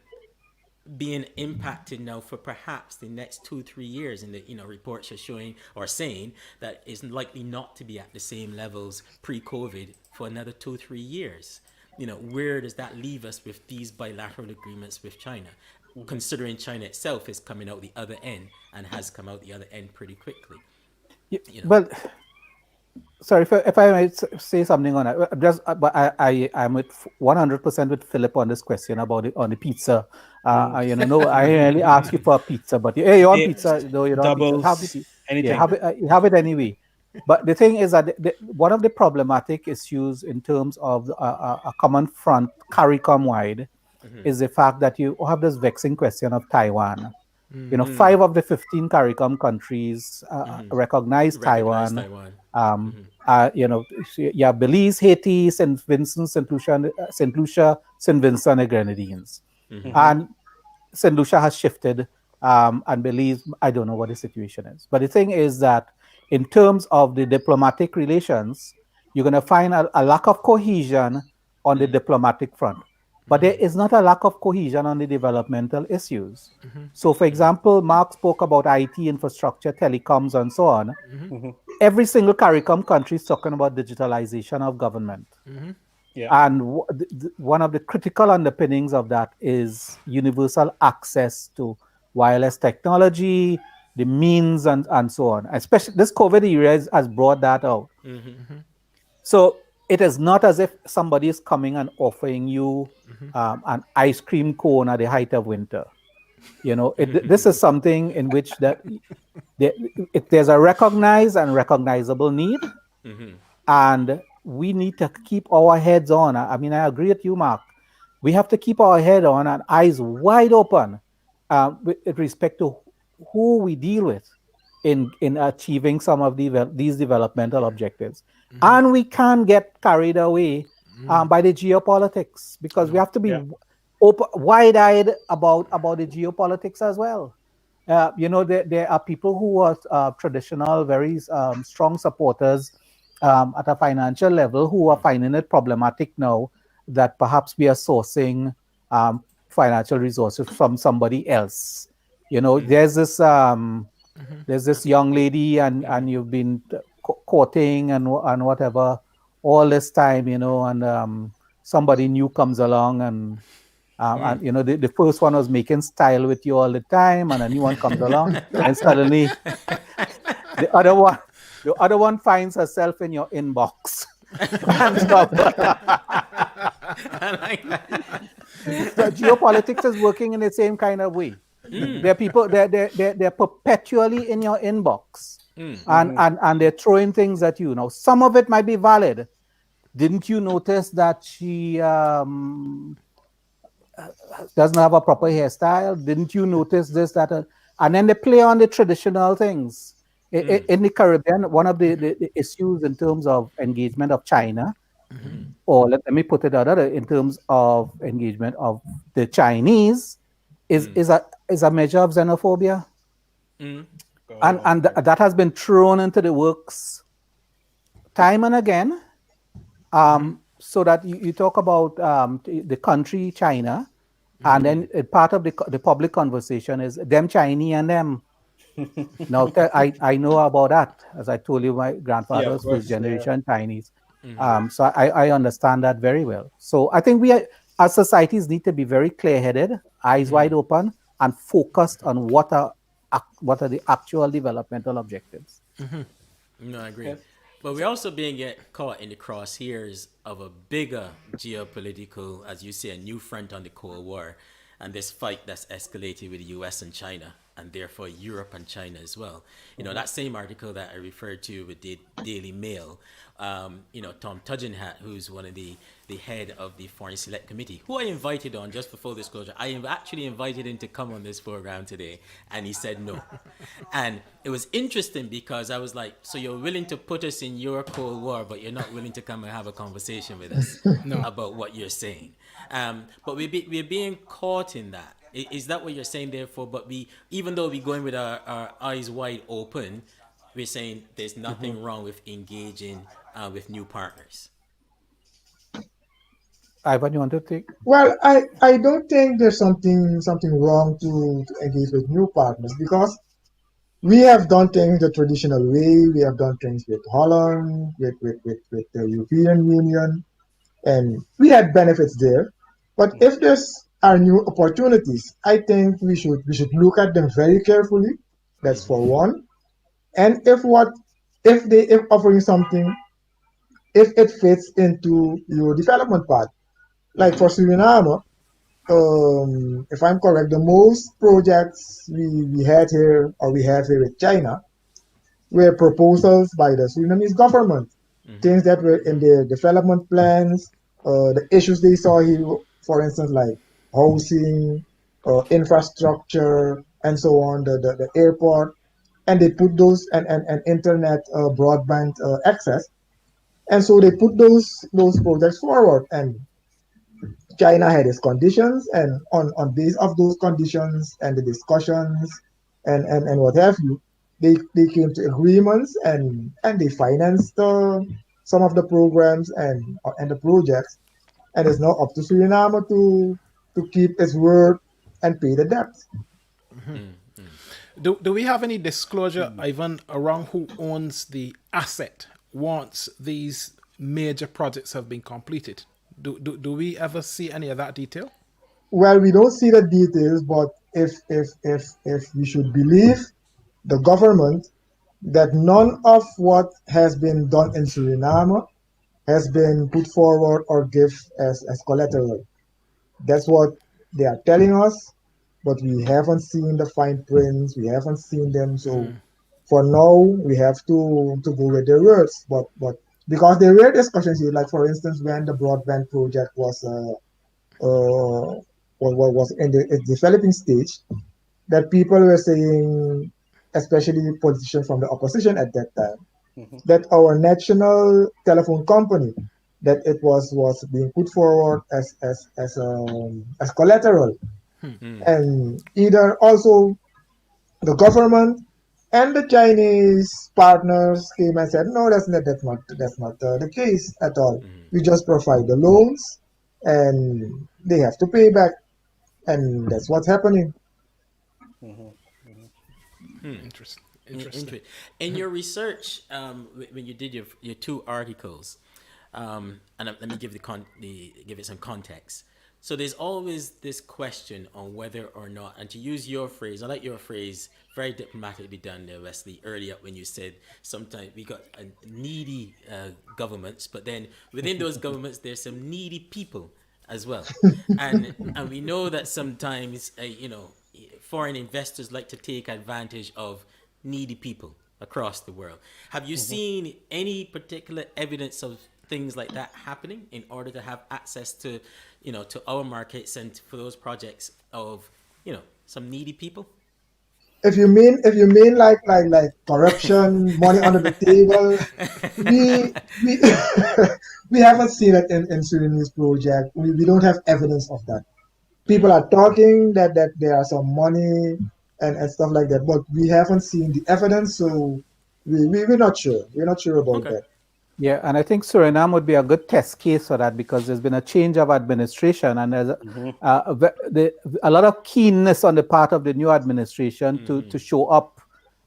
being impacted now for perhaps the next 2-3 years. And the reports are showing or saying that it's likely not to be at the same levels pre-COVID for another 2-3 years. Where does that leave us with these bilateral agreements with China, considering China itself is coming out the other end and has come out the other end pretty quickly? you know Well, sorry if I might say something on that. Just, but I'm with 100% with Philip on this question about it on the pizza. No, I really ask you for a pizza, but hey, you want Dates, pizza? No, you don't want pizza. Have the doubles, pizza. Yeah, anything. have it. You have it anyway. But the thing is that one of the problematic issues in terms of a common front, CARICOM wide, is the fact that you have this vexing question of Taiwan. 5 of the 15 CARICOM countries recognize Recognize Taiwan. Taiwan. You have Belize, Haiti, St. Vincent, St. Lucia, St. Vincent, and Grenadines. And St. Lucia has shifted, and Belize, I don't know what the situation is. But the thing is that in terms of the diplomatic relations, you're going to find a lack of cohesion on the diplomatic front. But there is not a lack of cohesion on the developmental issues. So, for example, Mark spoke about IT infrastructure, telecoms, and so on. Every single CARICOM country is talking about digitalization of government. Yeah. And one of the critical underpinnings of that is universal access to wireless technology, the means, and so on. Especially this COVID era has brought that out. So it is not as if somebody is coming and offering you an ice cream cone at the height of winter. This is something in which there's a recognized and recognizable need, and we need to keep our heads on. I mean, I agree with you, Mark. We have to keep our head on and eyes wide open with respect to who we deal with in achieving some of these developmental objectives. And we can't get carried away by the geopolitics, because we have to be Yeah. wide-eyed about the geopolitics as well. There are people who are traditional, very strong supporters at a financial level who are finding it problematic now that perhaps we are sourcing financial resources from somebody else. There's this young lady, and you've been courting and whatever all this time, and somebody new comes along, and the first one was making style with you all the time, and a new one comes along, and suddenly the other one finds herself in your inbox. And stuff. I like that. The geopolitics is working in the same kind of way. There are people, they're perpetually in your inbox, and they're throwing things at you. Now, some of it might be valid. Didn't you notice that she doesn't have a proper hairstyle? Didn't you notice this, that? And then they play on the traditional things. In the Caribbean, one of the issues in terms of engagement of China, or let me put it another, in terms of engagement of the Chinese, is a measure of xenophobia. And that has been thrown into the works time and again. So that you talk about the country China, and then part of the public conversation is them Chinese and them. Now, I know about that. As I told you, my grandfather was first generation Chinese. So I understand that very well. So I think as societies, need to be very clear-headed, eyes wide open, and focused on what are the actual developmental objectives. No, I agree. Yeah. But we're also being caught in the crosshairs of a bigger geopolitical, as you say, a new front on the Cold War, and this fight that's escalated with the U.S. and China. and therefore Europe and China as well. That same article that I referred to with the Daily Mail, Tom Tudgenhat, who's one of the head of the Foreign Select Committee, who I invited on, just for full disclosure. I actually invited him to come on this program today, and he said no. And it was interesting because I was like, so you're willing to put us in your Cold War, but you're not willing to come and have a conversation with us about what you're saying. But we're being caught in that. Is that what you're saying? Therefore, but even though we go in with our eyes wide open, we're saying there's nothing wrong with engaging with new partners. Ivan, you want to take? Well, I don't think there's something wrong to engage with new partners, because we have done things the traditional way. We have done things with Holland, with the European Union, and we had benefits there. But if there's are new opportunities, I think we should look at them very carefully. That's for one. And if offering something, if it fits into your development path, like for Suriname, if I'm correct, the most projects we had here, or we have here with China, were proposals by the Surinamese government, things that were in their development plans, the issues they saw here, for instance, like housing, infrastructure, and so on, the airport, and they put those, and internet, broadband, access, and so they put those projects forward, and China had its conditions, and on base of those conditions and the discussions, and what have you, they came to agreements, and they financed some of the programs and the projects, and it's now up to Suriname to keep its word and pay the debt. Do we have any disclosure, Ivan, around who owns the asset once these major projects have been completed? Do we ever see any of that detail? Well, we don't see the details, but if we should believe the government, that none of what has been done in Suriname has been put forward or give as collateral. That's what they are telling us, but we haven't seen the fine prints. We haven't seen them. So for now, we have to go with their words. But because there were discussions here, like for instance, when the broadband project was in the developing stage, that people were saying, especially politicians from the opposition at that time, that our national telephone company, that it was being put forward as collateral, and either also the government and the Chinese partners came and said, no, that's not the case at all. We just provide the loans, and they have to pay back, and that's what's happening. Interesting. In your research, when you did your two articles, let me give give it some context. So there's always this question on whether or not, and to use your phrase, I like your phrase, very diplomatically done there, Wesley, earlier when you said sometimes we got needy governments, but then within those governments there's some needy people as well, and we know that sometimes foreign investors like to take advantage of needy people across the world. Have you seen any particular evidence of things like that happening in order to have access to to our markets and for those projects of some needy people? If you mean like corruption, money under the table, we we haven't seen it in Surinese project. We don't have evidence of that. People are talking that there are some money and stuff like that, but we haven't seen the evidence, so we're not sure. We're not sure about Okay. that. Yeah, and I think Suriname would be a good test case for that, because there's been a change of administration, and there's a lot of keenness on the part of the new administration to show up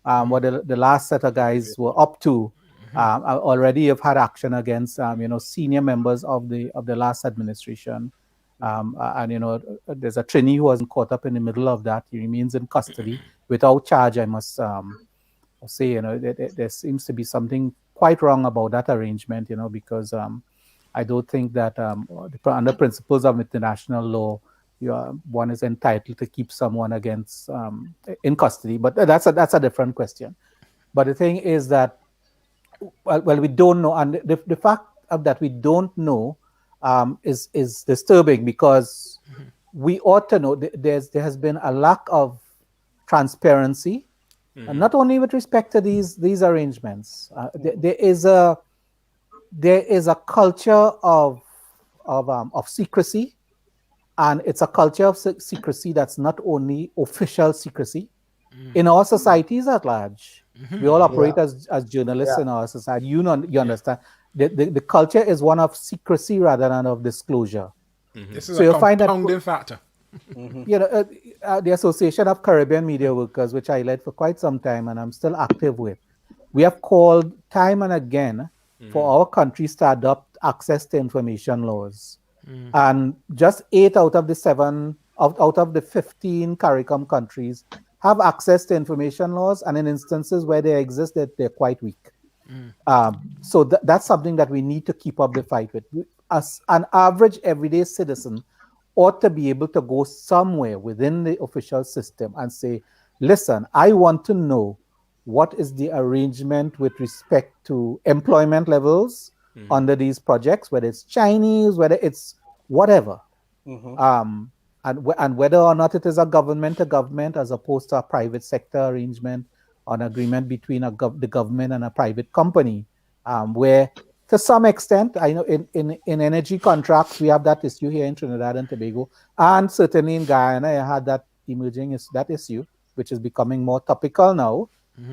what the last set of guys were up to. Already have had action against senior members of the last administration, and there's a trainee who wasn't caught up in the middle of that. He remains in custody without charge. I must say, there seems to be something quite wrong about that arrangement, because I don't think that under principles of international law, one is entitled to keep someone against in custody. But that's a different question. But the thing is that well, we don't know, and the fact of that we don't know is disturbing, because we ought to know. There has been a lack of transparency, and not only with respect to these arrangements. There is a culture of secrecy, and it's a culture of secrecy that's not only official secrecy in our societies at large. We all operate Yeah. as journalists Yeah. in our society. You understand. The culture is one of secrecy rather than of disclosure. This is So a you'll find that compounding factor. the Association of Caribbean Media Workers, which I led for quite some time and I'm still active with, we have called time and again for our countries to adopt access to information laws. And just 8 out of the 7, out of the 15 CARICOM countries have access to information laws, and in instances where they exist, they're quite weak. So that's something that we need to keep up the fight with. As an average everyday citizen ought to be able to go somewhere within the official system and say, listen, I want to know what is the arrangement with respect to employment levels under these projects, whether it's Chinese, whether it's whatever. And whether or not it is a government to government as opposed to a private sector arrangement, or an agreement between the government and a private company, where to some extent, I know in energy contracts, we have that issue here in Trinidad and Tobago, and certainly in Guyana, I had that that issue, which is becoming more topical now.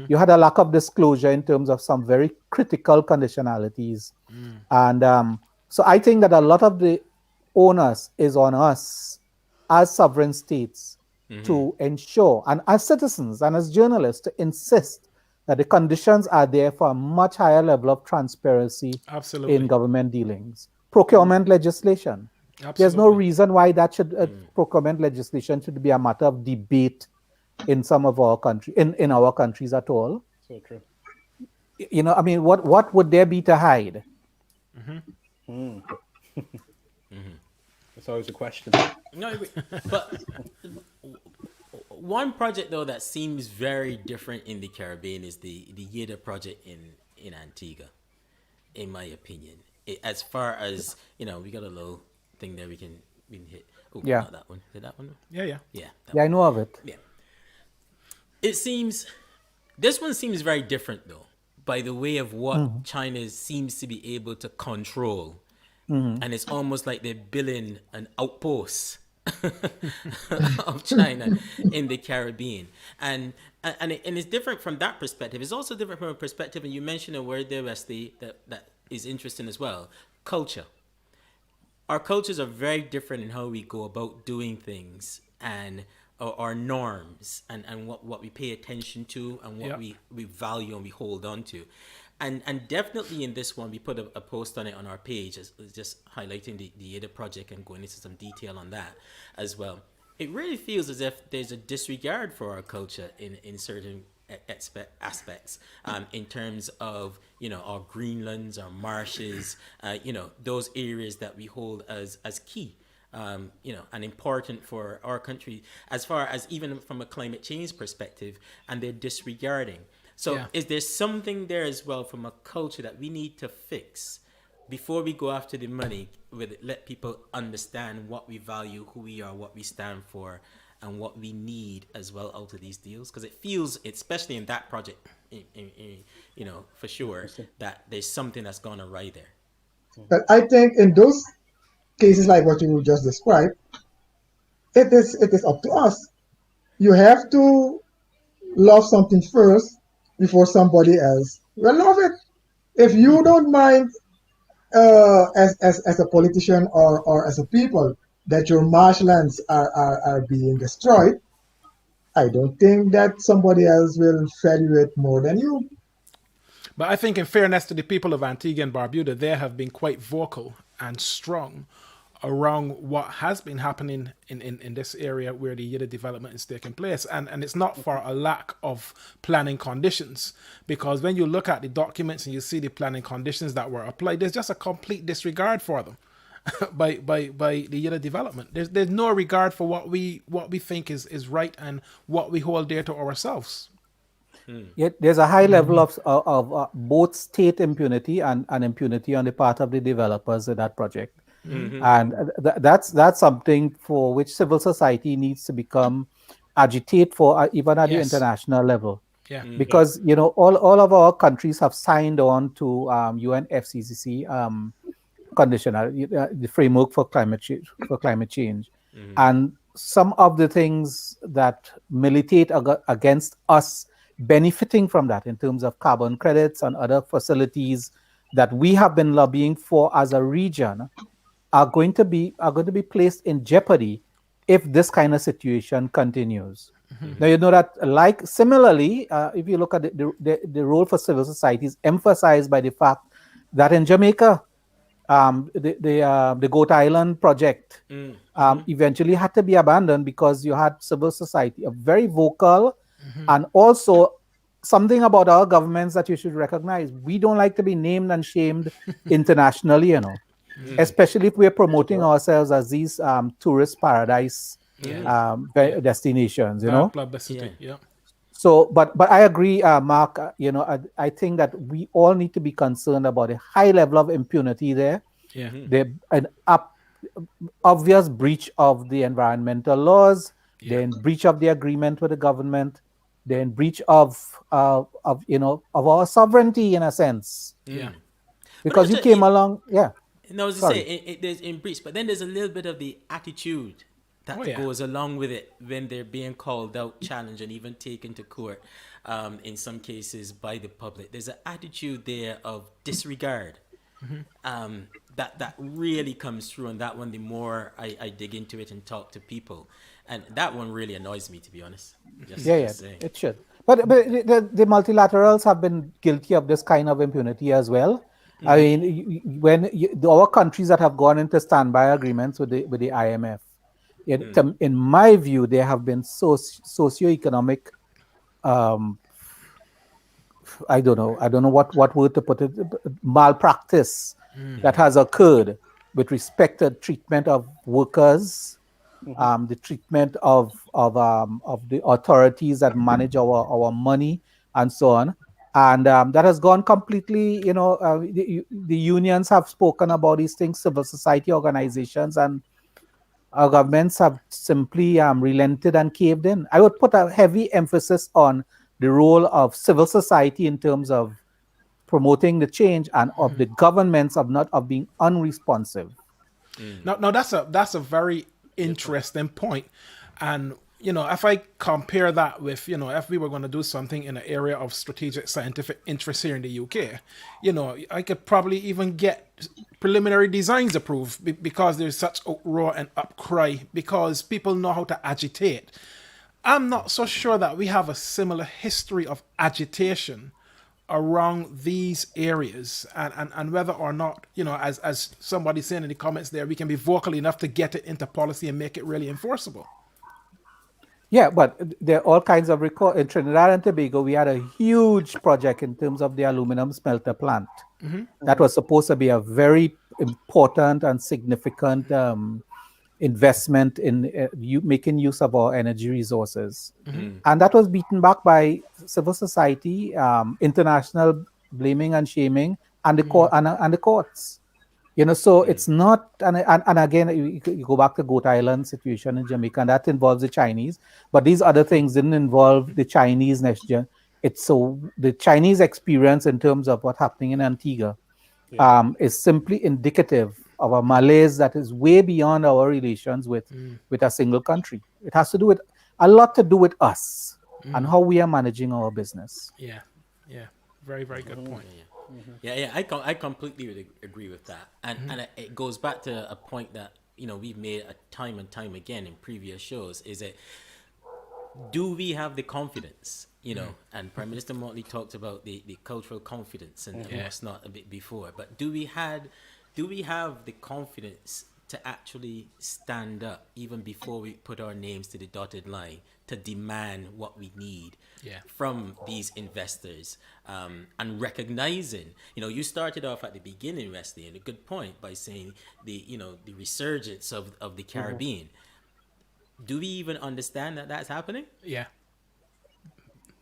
You had a lack of disclosure in terms of some very critical conditionalities. And so I think that a lot of the onus is on us as sovereign states to ensure, and as citizens and as journalists, to insist that the conditions are there for a much higher level of transparency in government dealings. Procurement legislation. There's no reason why that procurement legislation should be a matter of debate in some of our in our countries at all. So true. I mean, what would there be to hide? That's always a question. No, but one project though that seems very different in the Caribbean is the YIDA project in Antigua, in my opinion. As far as we got a little thing there we can hit. Oh, Yeah. not that one. Did that one? Yeah. Yeah. Yeah, I know of it. Yeah. It seems this one seems very different though, by the way of what China seems to be able to control. And it's almost like they're building an outpost of China in the Caribbean. And it's different from that perspective. It's also different from a perspective, and you mentioned a word there, Wesley, that is interesting as well. Culture. Our cultures are very different in how we go about doing things, and our norms, and what we pay attention to, and what we value and we hold on to. And definitely in this one, we put a post on it on our page, just highlighting the YIDA project and going into some detail on that as well. It really feels as if there's a disregard for our culture in certain aspects, in terms of our greenlands, our marshes, those areas that we hold as key, and important for our country, as far as even from a climate change perspective, and they're disregarding. So is there something there as well from a culture that we need to fix before we go after the money, let people understand what we value, who we are, what we stand for, and what we need as well out of these deals? Because it feels, especially in that project, for sure, that there's something that's gone awry there. But I think in those cases like what you just described, it is up to us. You have to love something first before somebody else will love it. If you don't mind, as a politician or as a people, that your marshlands are being destroyed, I don't think that somebody else will value it more than you. But I think, in fairness to the people of Antigua and Barbuda, they have been quite vocal and strong around what has been happening in this area where the YIDA development is taking place. And it's not for a lack of planning conditions, because when you look at the documents and you see the planning conditions that were applied, there's just a complete disregard for them. by the development. There's no regard for what we think is right and what we hold dear to ourselves. Yet there's a high level of both state impunity and impunity on the part of the developers of that project. And that's something for which civil society needs to become agitate for, even at the Yes. international level. Yeah. Because all of our countries have signed on to UNFCCC conditional the framework for climate change, and some of the things that militate against us benefiting from that in terms of carbon credits and other facilities that we have been lobbying for as a region are going to be placed in jeopardy if this kind of situation continues. Now you know that, like similarly, if you look at the role for civil society is emphasized by the fact that in Jamaica, the Goat Island project eventually had to be abandoned because you had civil society, a very vocal, and also something about our governments that you should recognize. We don't like to be named and shamed internationally, especially if we're promoting ourselves as these tourist paradise destinations, Bad publicity. Yeah. So, but I agree, Mark. I think that we all need to be concerned about a high level of impunity there. Yeah. An obvious breach of the environmental laws, then breach of the agreement with the government, then breach of our sovereignty in a sense. Yeah. Because you came along, yeah. No, as I say, there's in breach, but then there's a little bit of the attitude that goes along with it when they're being called out, challenged, and even taken to court, in some cases by the public. There's an attitude there of disregard that really comes through, and that one, the more I dig into it and talk to people, and that one really annoys me, to be honest. It should. But the multilaterals have been guilty of this kind of impunity as well. I mean, our countries that have gone into standby agreements with the IMF, in my view, there have been socioeconomic, I don't know what word to put it, malpractice that has occurred with respect to treatment of workers, the treatment of the authorities that manage our money and so on. And that has gone completely, the unions have spoken about these things, civil society organizations, and our governments have simply relented and caved in. I would put a heavy emphasis on the role of civil society in terms of promoting the change, and of the governments of being unresponsive. Now that's a very interesting point. And if I compare that with, if we were going to do something in an area of strategic scientific interest here in the UK, I could probably even get preliminary designs approved because there's such uproar and upcry because people know how to agitate. I'm not so sure that we have a similar history of agitation around these areas, and whether or not, as somebody's saying in the comments there, we can be vocal enough to get it into policy and make it really enforceable. Yeah, but there are all kinds of record. In Trinidad and Tobago, we had a huge project in terms of the aluminum smelter plant. That was supposed to be a very important and significant investment in making use of our energy resources. And that was beaten back by civil society, international blaming and shaming, and the court and the courts. So it's not, and again, you go back to Goat Island situation in Jamaica, and that involves the Chinese, but these other things didn't involve the Chinese next gen. It's so the Chinese experience in terms of what's happening in Antigua is simply indicative of a malaise that is way beyond our relations with a single country. It has to do with a lot to do with us and how we are managing our business. Yeah, very, very good point. I completely agree with that, and it goes back to a point that we've made time and time again in previous shows. Is that do we have the confidence? And Prime Minister Motley talked about the cultural confidence and what's not a bit before, but do we have the confidence to actually stand up even before we put our names to the dotted line to demand what we need Yeah. from these investors, and recognizing, you started off at the beginning, Wesley, and a good point by saying the resurgence of the Caribbean. Do we even understand that that's happening? Yeah.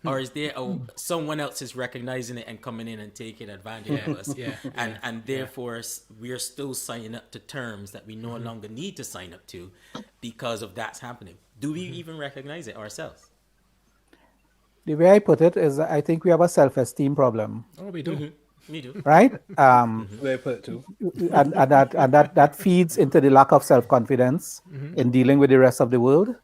Or is there someone else is recognizing it and coming in and taking advantage of us? Yeah. And therefore we are still signing up to terms that we no longer need to sign up to because of that's happening. Do we even recognize it ourselves? The way I put it is, I think we have a self-esteem problem, Oh, we do. Me too. right? The way I put it too. And that feeds into the lack of self-confidence in dealing with the rest of the world.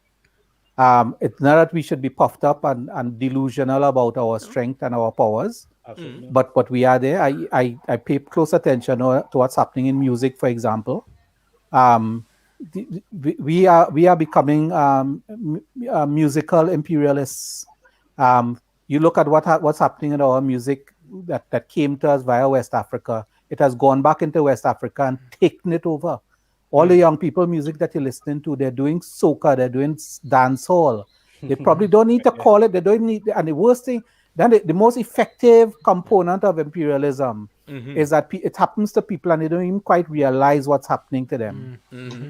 It's not that we should be puffed up and delusional about our strength and our powers, Absolutely. but we are there. I pay close attention to what's happening in music, for example. We are becoming musical imperialists. You look at what's happening in our music that came to us via West Africa. It has gone back into West Africa and taken it over. All the young people music that you're listening to, they're doing soca, they're doing dance hall. They probably don't need to call it. They don't need. And the worst thing, then the most effective component of imperialism is that it happens to people and they don't even quite realize what's happening to them.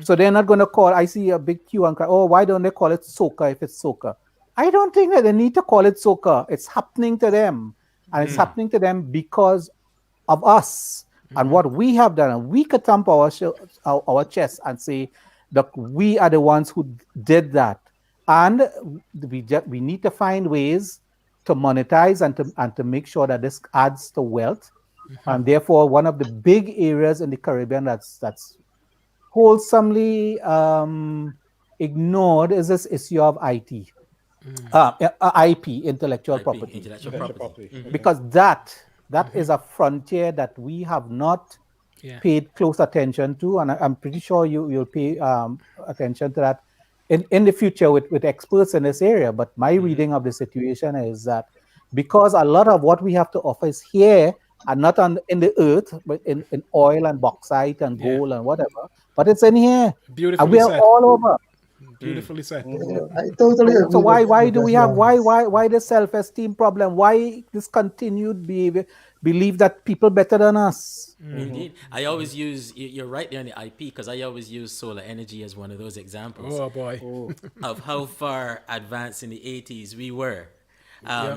So they're not going to call. I see a big queue and cry, oh, why don't they call it soca if it's soca? I don't think that they need to call it soca. It's happening to them. And it's happening to them because of us and what we have done. And we could thump our chest and say, look, we are the ones who did that. And we need to find ways to monetize and to make sure that this adds to wealth. And therefore, one of the big areas in the Caribbean that's wholesomely ignored is this issue of IT. IP, intellectual property. Intellectual property. Because that is a frontier that we have not paid close attention to, and I'm pretty sure you'll pay attention to that in the future with experts in this area. But my reading of the situation is that because a lot of what we have to offer is here and not in the earth, but in oil and bauxite and gold and whatever, but it's in here. Beautifully and we are said. all over. Beautifully said. I totally agree. So why with do we Professor have Lawrence. why the self-esteem problem? Why this continued believe that people better than us? Indeed. I always use, you're right there on the IP, because I always use solar energy as one of those examples Oh boy. of how far advanced in the 80s we were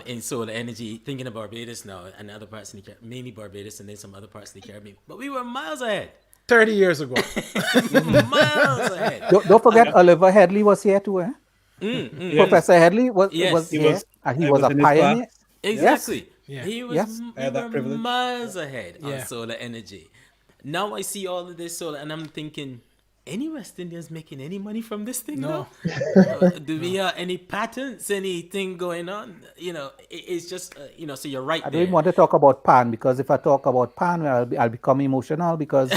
in solar energy, thinking of Barbados now and other parts in the Caribbean, mainly Barbados and then some other parts of the Caribbean. But we were miles ahead. 30 years ago. Miles ahead. Don't forget, Oliver Headley was here too. Professor Headley was here, and he was a was in his pioneer. class. Exactly. Yeah. He was Yes. I had that we were privilege. miles ahead on Yeah. solar energy. Now I see all of this solar, and I'm thinking, any West Indians making any money from this thing? No. now? Do we have any patents, anything going on? It's just, so you're right I there. don't want to talk about Pan, because if I talk about Pan, I'll become emotional, because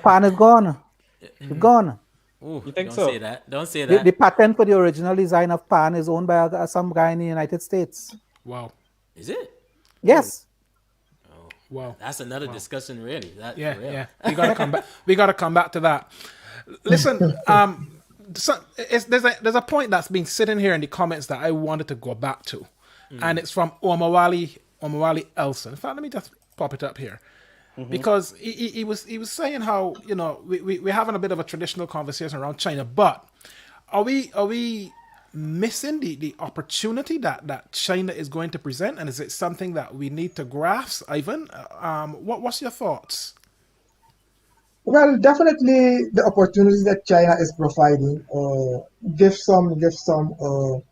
Pan is gone. It's gone. Ooh, You think don't so? say that. Don't say that. The patent for the original design of Pan is owned by some guy in the United States. Wow. Is it? Yes. Wow. That's another discussion, really. That, Yeah, for real. yeah. We gotta come back. We gotta come back to that. Listen, there's a point that's been sitting here in the comments that I wanted to go back to, and it's from Omawali Elson. In fact, let me just pop it up here, because he was saying how we're having a bit of a traditional conversation around China, but are we missing the opportunity that China is going to present, and is it something that we need to grasp, Ivan? What's your thoughts? Well, definitely the opportunities that China is providing give some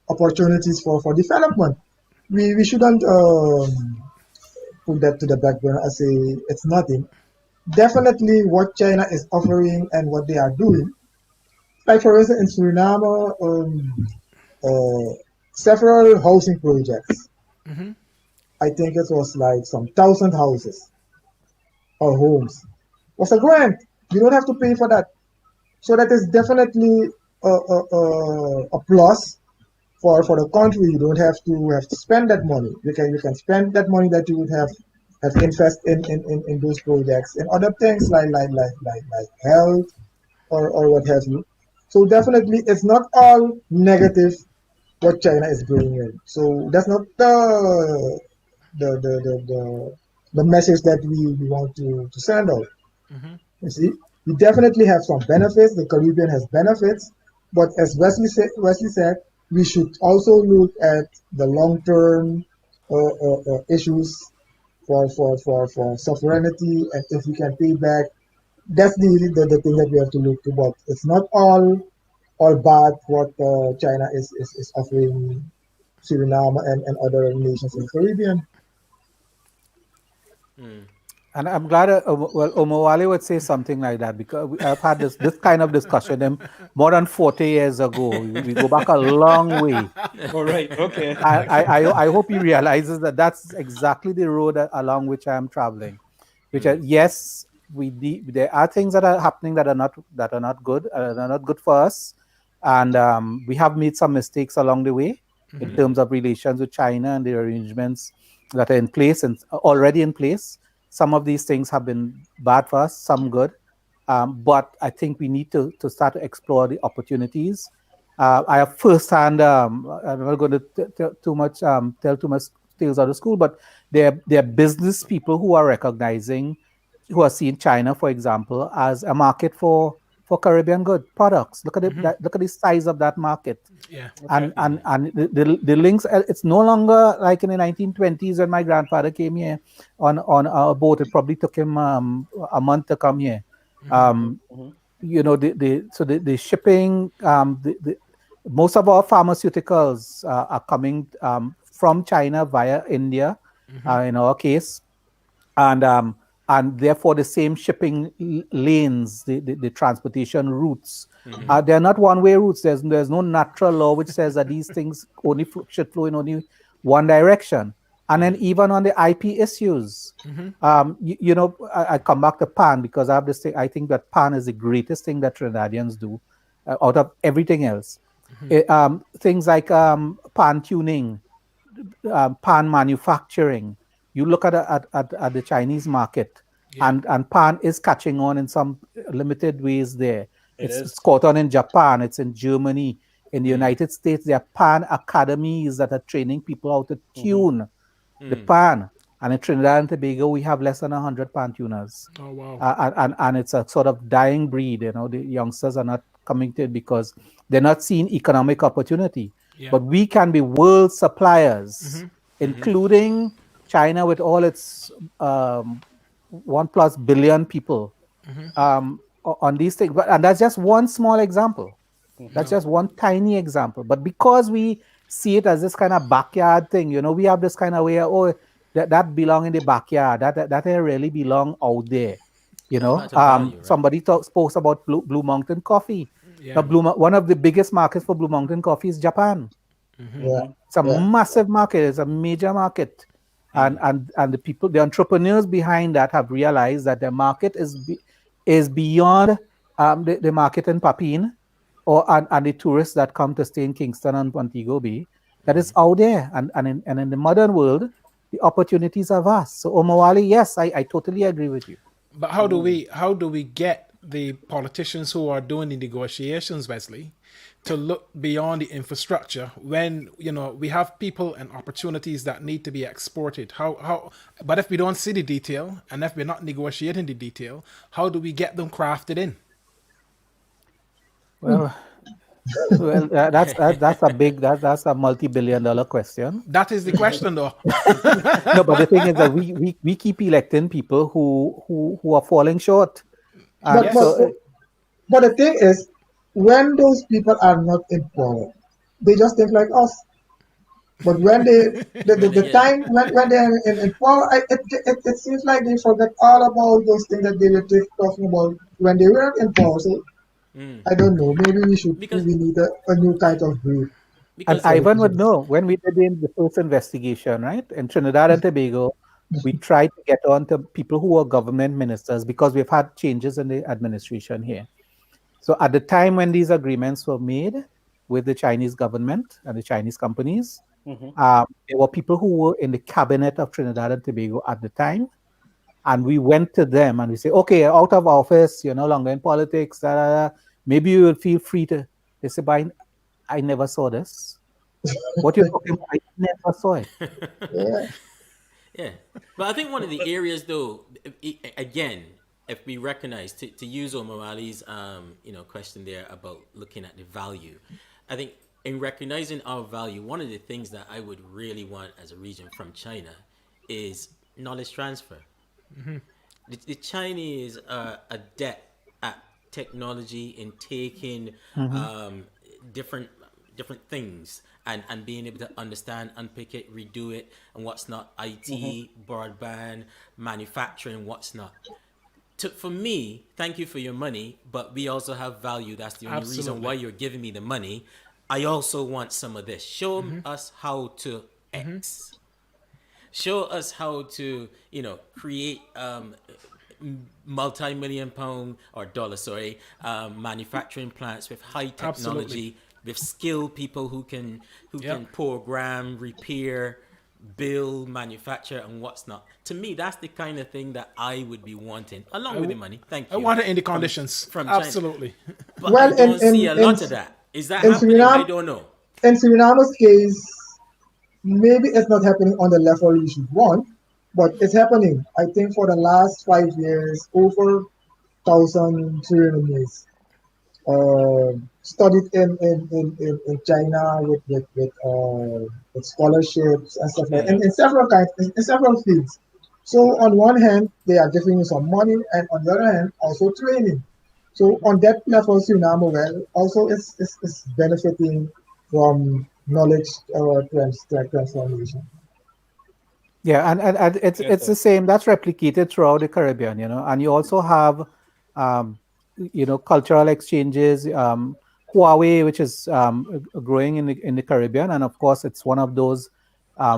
opportunities for development. We shouldn't put that to the back burner and say it's nothing. Definitely, what China is offering and what they are doing, like for instance in Suriname, several housing projects. I think it was like some 1,000 houses or homes. Was a grant. You don't have to pay for that. So that is definitely a plus for the country. You don't have to spend that money. You can spend that money that you would have invest in those projects and other things like health or what have you. So definitely it's not all negative what China is bringing in. So that's not the message that we want to send out. You see, we definitely have some benefits. The Caribbean has benefits, but as Wesley said, we should also look at the long-term issues for sovereignty, and if we can pay back, that's the thing that we have to look to. But it's not all bad what China is offering Suriname and other nations in the Caribbean. And I'm glad, well, Omowale would say something like that because I've had this kind of discussion more than 40 years ago. We go back a long way. All right. Okay. I hope he realizes that that's exactly the road along which I am traveling. Which are, yes, there are things that are happening that are not good, are not good for us, and we have made some mistakes along the way in terms of relations with China and the arrangements that are in place and already in place. Some of these things have been bad for us, some good. But I think we need to start to explore the opportunities. I have firsthand, I'm not going to tell too much tales out of school, but there are business people who are recognizing, who are seeing China, for example, as a market for Caribbean good products. Look at look at the size of that market. Yeah. Okay. And the links, it's no longer like in the 1920s when my grandfather came here on a boat. It probably took him a month to come here. You know, the shipping, most of our pharmaceuticals are coming from China via India, in our case, and therefore the same shipping lanes, the transportation routes, they're not one-way routes. There's no natural law which says that these things only should flow in only one direction. And then even on the IP issues, you know, I come back to PAN because I have this thing. I think that PAN is the greatest thing that Trinidadians do out of everything else. Things like PAN tuning, pan manufacturing. You look at the Chinese market, Yeah. and pan is catching on in some limited ways there. It It's is. caught on in Japan, it's in Germany, in the United States. There are pan academies that are training people how to tune the pan. And in Trinidad and Tobago, we have less than 100 pan tuners. Oh wow. And it's a sort of dying breed. You know, the youngsters are not coming to it because they're not seeing economic opportunity. Yeah. But we can be world suppliers, including China with all its 1+ billion people, on these things. And that's just one small example. That's just one tiny example. But because we see it as this kind of backyard thing, you know, we have this kind of way, oh, that belong in the backyard. That really belong out there. You That's know, not a value, right? somebody spoke about Blue Mountain coffee. Yeah. Now, one of the biggest markets for Blue Mountain coffee is Japan. Yeah, It's a yeah, massive market. It's a major market, and the people, the entrepreneurs behind that, have realized that their market is beyond the market in Papine, and the tourists that come to stay in Kingston and Montego Bay. That is out there, and in the modern world, the opportunities are vast. So Omawali, yes, I totally agree with you. But how do we get the politicians who are doing the negotiations, Wesley, to look beyond the infrastructure when, you know, we have people and opportunities that need to be exported? How but if we don't see the detail and if we're not negotiating the detail, how do we get them crafted in? Well, that's a that's a multi-billion-dollar question. That is the question though. No, but the thing is that we keep electing people who are falling short. but Yes. but the thing is, when those people are not in power, they just think like us. But when the Yeah. time when they're in power, it seems like they forget all about those things that they were talking about when they weren't in power. So I don't know. Maybe Because we need a new kind of breed. And because Ivan would know when we did the first investigation, right? In Trinidad and Tobago, we tried to get on to people who were government ministers because we've had changes in the administration here. So at the time when these agreements were made with the Chinese government and the Chinese companies, there were people who were in the cabinet of Trinidad and Tobago at the time. And we went to them and we say, okay, out of office, you're no longer in politics. Maybe you will feel free to. They say, but I never saw this. What you're talking about, I never saw it. Yeah. Yeah, but I think one of the areas, though, again, if we recognize to use O'Malley's question there about looking at the value, I think in recognizing our value, one of the things that I would really want as a region from China is knowledge transfer. The Chinese are adept at technology in taking Mm-hmm. um, different different things and being able to understand, unpick it, redo it, and what's not Mm-hmm. IT, broadband, manufacturing, what's not. For me, thank you for your money, but we also have value. That's the only reason why Absolutely. you're giving me the money. I also want some of this. Show us how to X. Show us how to create multi-million pound or dollar, sorry, manufacturing plants with high Absolutely. technology, with skilled people who can Yep. program, repair, build, manufacture, and what's not. To me, that's the kind of thing that I would be wanting, I, along with the w- money. Thank I you want it in the from conditions. from China, Absolutely. but I Well, don't see a lot of that. Is that in happening? I Suriname, don't know. in Suriname's case, maybe it's not happening on the level you should want, but it's happening. I think for the last 5 years, over 1,000 Surinamese studied in China with scholarships and stuff like, Yeah. in several kinds, in several fields. So on one hand, they are giving you some money, and on the other hand, also training. So on that level, Suriname well also is benefiting from knowledge transformation. Yeah, and I it's guess it's so. the same. That's replicated throughout the Caribbean, and you also have, um, cultural exchanges. Huawei, which is growing in the Caribbean, and of course, it's one of those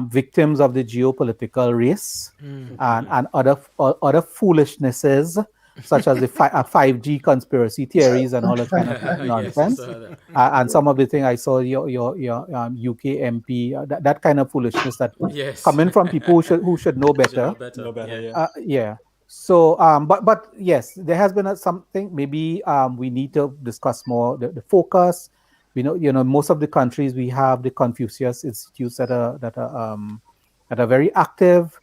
victims of the geopolitical race and other foolishnesses, such as the 5G conspiracy theories and all that kind of Yes, I nonsense. saw that. And some of the thing I saw your UK MP, that kind of foolishness that Yes. coming from people who should know You should better. know better. No better. Yeah. Yeah. Yeah. So, but yes, there has been something. Maybe we need to discuss more the focus. Most of the countries we have the Confucius institutes that are very active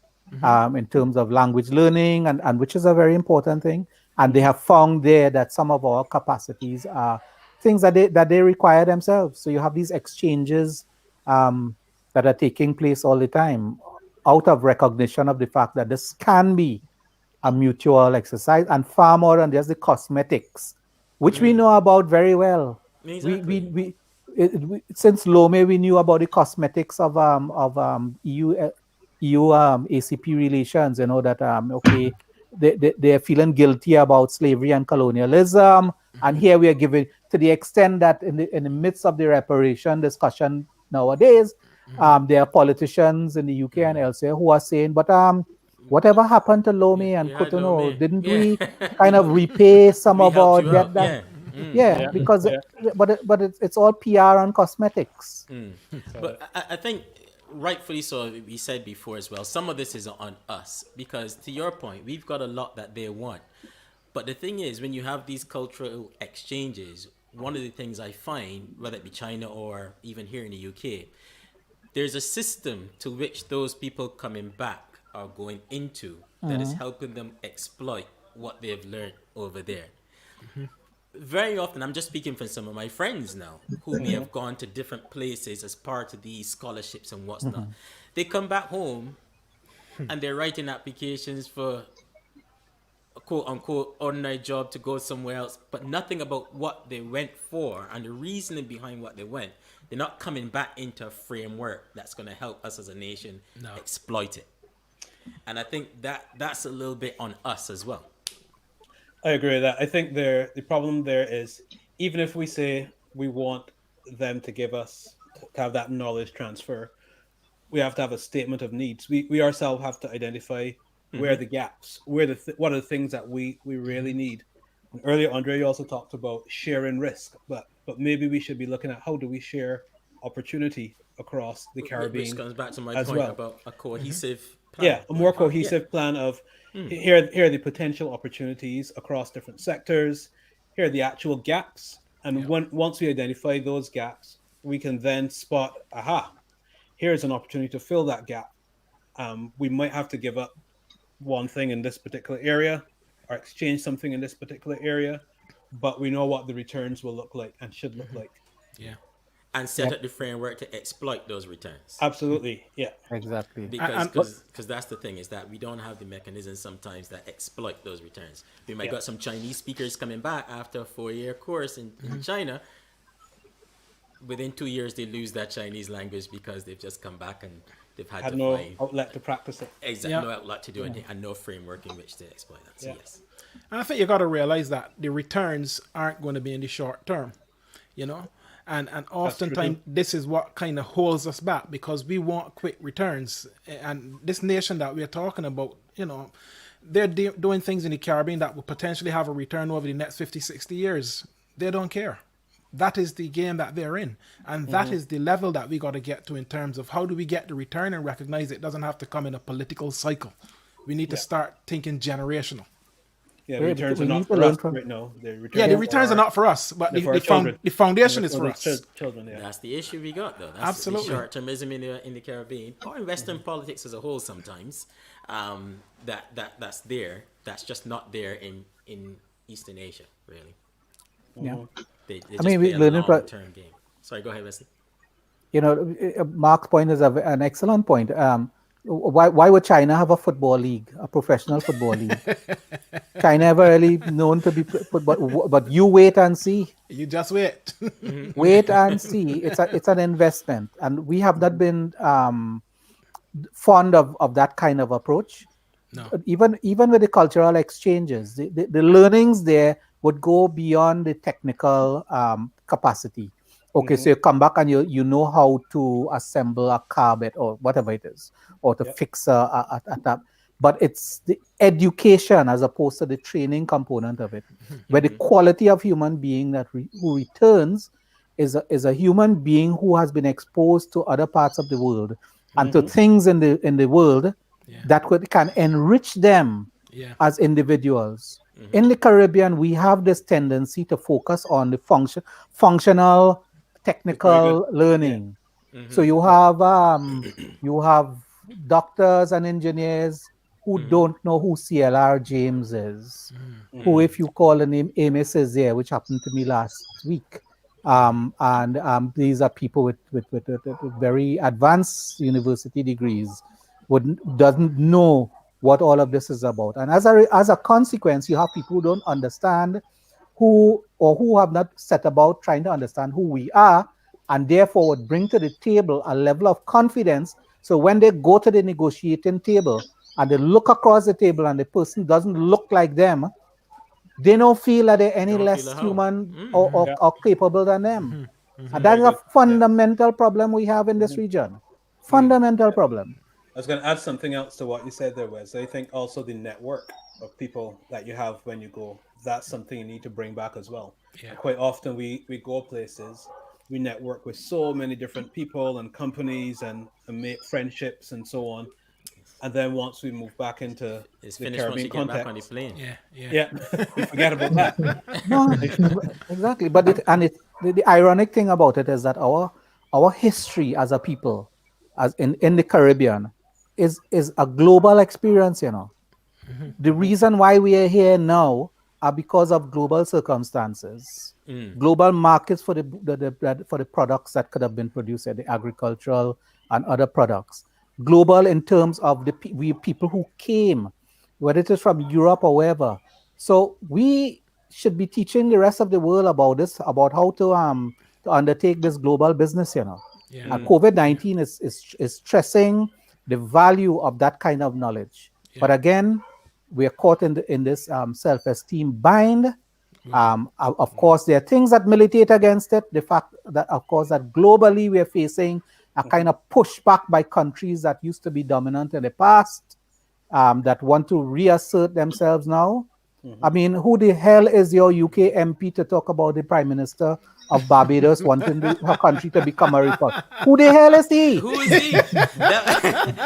in terms of language learning, and which is a very important thing. And they Mm-hmm. have found there that some of our capacities are things that they require themselves. So you have these exchanges um, that are taking place all the time out of recognition of the fact that this can be a mutual exercise, and far more than just the cosmetics, which we know about very well. Exactly. Since Lome, we knew about the cosmetics of EU ACP relations. That okay, they are feeling guilty about slavery and colonialism, and here we are giving, to the extent that in the midst of the reparation discussion nowadays, there are politicians in the UK and elsewhere who are saying, but whatever happened to Lome We and had low Cotonou? man. Didn't Yeah. we kind of repay some We of helped our you debt? out. That Yeah. Yeah, Yeah. because Yeah. but it's all PR and cosmetics. Got But it. I think rightfully so, we said before as well, some of this is on us because to your point, we've got a lot that they want. But the thing is, when you have these cultural exchanges, one of the things I find, whether it be China or even here in the UK, there's a system to which those people coming back are going into that is Mhm. helping them exploit what they've learned over there. Very often, I'm just speaking from some of my friends now who may Mm-hmm. have gone to different places as part of these scholarships and what's not. Mhm. They come back home and they're writing applications for a quote unquote ordinary job to go somewhere else, but nothing about what they went for and the reasoning behind what they went. They're not coming back into a framework that's going to help us as a nation No. exploit it. And I think that's a little bit on us as well. I agree with that. I think the problem there is, even if we say we want them to give us to have that knowledge transfer, we have to have a statement of needs. We ourselves have to identify where the gaps, what are the things that we really need. And earlier, Andre, you also talked about sharing risk, but maybe we should be looking at how do we share opportunity across the Which Caribbean comes back to my as point well. about a cohesive plan Yeah, a going more forward. Yeah. cohesive plan of here are the potential opportunities across different sectors. Here are the actual gaps, and Yep. once we identify those gaps, we can then spot, aha, here's an opportunity to fill that gap. We might have to give up one thing in this particular area or exchange something in this particular area, but we know what the returns will look like and should look like. Yeah. And set up the framework to exploit those returns. Absolutely, yeah. Exactly. Because that's the thing, is that we don't have the mechanisms sometimes that exploit those returns. We might got some Chinese speakers coming back after a 4-year course in China. Within 2 years, they lose that Chinese language because they've just come back and they've had to no find outlet to practice it. exactly no outlet to do it and no framework in which to exploit that. So yes. And I think you got to realize that the returns aren't going to be in the short term, you know. And oftentimes this is what kind of holds us back, because we want quick returns. And this nation that we're talking about, you know, they're doing things in the Caribbean that will potentially have a return over the next 50, 60 years. They don't care. That is the game that they're in. And that is the level that we got to get to in terms of how do we get the return and recognize it doesn't have to come in a political cycle. We need to start thinking generational. Yeah, returns are not for us right now. The returns are not for us, but the foundation is for us. Children, That's the issue we got, though. That's Absolutely. The short-termism in the Caribbean, or in Western politics as a whole sometimes, that's there. That's just not there in Eastern Asia, really. Yeah. They just play a long-term game. Sorry, go ahead, Wesley. You know, Mark's point is an excellent point. Why would China have a football league, a professional football league? China ever really known to be, but you wait and see. You just wait. Wait and see. It's an investment, and we have not been fond of that kind of approach. No. Even with the cultural exchanges, the learnings there would go beyond the technical capacity. Okay, so you come back and you know how to assemble a carpet or whatever it is, or to fix a tap. But it's the education as opposed to the training component of it, where the quality of human being who returns is a human being who has been exposed to other parts of the world and to things in the world that can enrich them as individuals. In the Caribbean, we have this tendency to focus on the functional, technical learning. So you have doctors and engineers who don't know who CLR James is, who, if you call the name Amy Césaire, which happened to me last week, and these are people with very advanced university degrees, doesn't know what all of this is about. And as a consequence, you have people who don't understand who have not set about trying to understand who we are, and therefore would bring to the table a level of confidence. So when they go to the negotiating table and they look across the table and the person doesn't look like them, they don't feel that they're any less human or capable than them. And that is a fundamental problem we have in this region. Fundamental problem. I was going to add something else to what you said there, Wes. I think also the network of people that you have when you go, that's something you need to bring back as well. Yeah. Quite often we go places, we network with so many different people and companies and make friendships and so on. And then once we move back into the Caribbean context, on the plane. We forget about that. No, exactly. But the ironic thing about it is that our history as a people, as in the Caribbean, is a global experience. You know, the reason why we are here now are because of global circumstances, global markets for the products that could have been produced, the agricultural and other products. Global in terms of the people who came, whether it is from Europe or wherever. So we should be teaching the rest of the world about this, about how to undertake this global business. You know, and COVID-19 is stressing the value of that kind of knowledge. But again, we are caught in this self-esteem bind. Of course, there are things that militate against it. The fact that, of course, that globally we are facing a kind of pushback by countries that used to be dominant in the past, that want to reassert themselves now. I mean, who the hell is your UK MP to talk about the Prime Minister of Barbados wanting her country to become a republic? Who the hell is he? Who is he?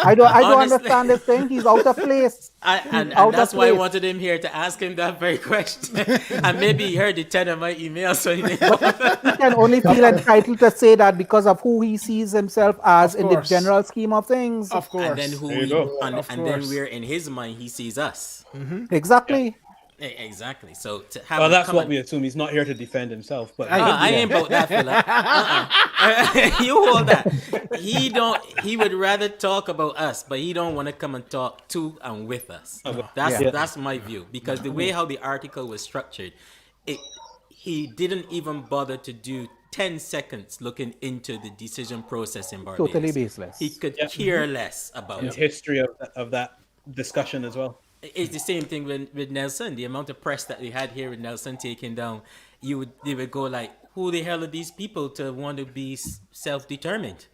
I don't Honestly. understand this thing. He's out of place. He's And out that's of why I place. wanted him here to ask him that very question. And maybe he heard the 10 of my emails, so he didn't. He can only feel entitled to say that because of who he sees himself as Of in the course. general scheme of things. Of And then course. who There you he, go. Of and then course. we're in his mind, he sees us. Exactly. Exactly. So to have Well, a that's what common, we assume. He's not here to defend himself, but I ain't about that, Philip. You hold that. He would rather talk about us, but he don't want to come and talk to and with us. That's my view. Because the way how the article was structured, it he didn't even bother to do 10 seconds looking into the decision process in Barbados. Totally baseless. He could care less about the it. history of that discussion as well. It's the same thing with Nelson. The amount of press that we had here with Nelson taken down, they would go like, "Who the hell are these people to want to be self-determined?"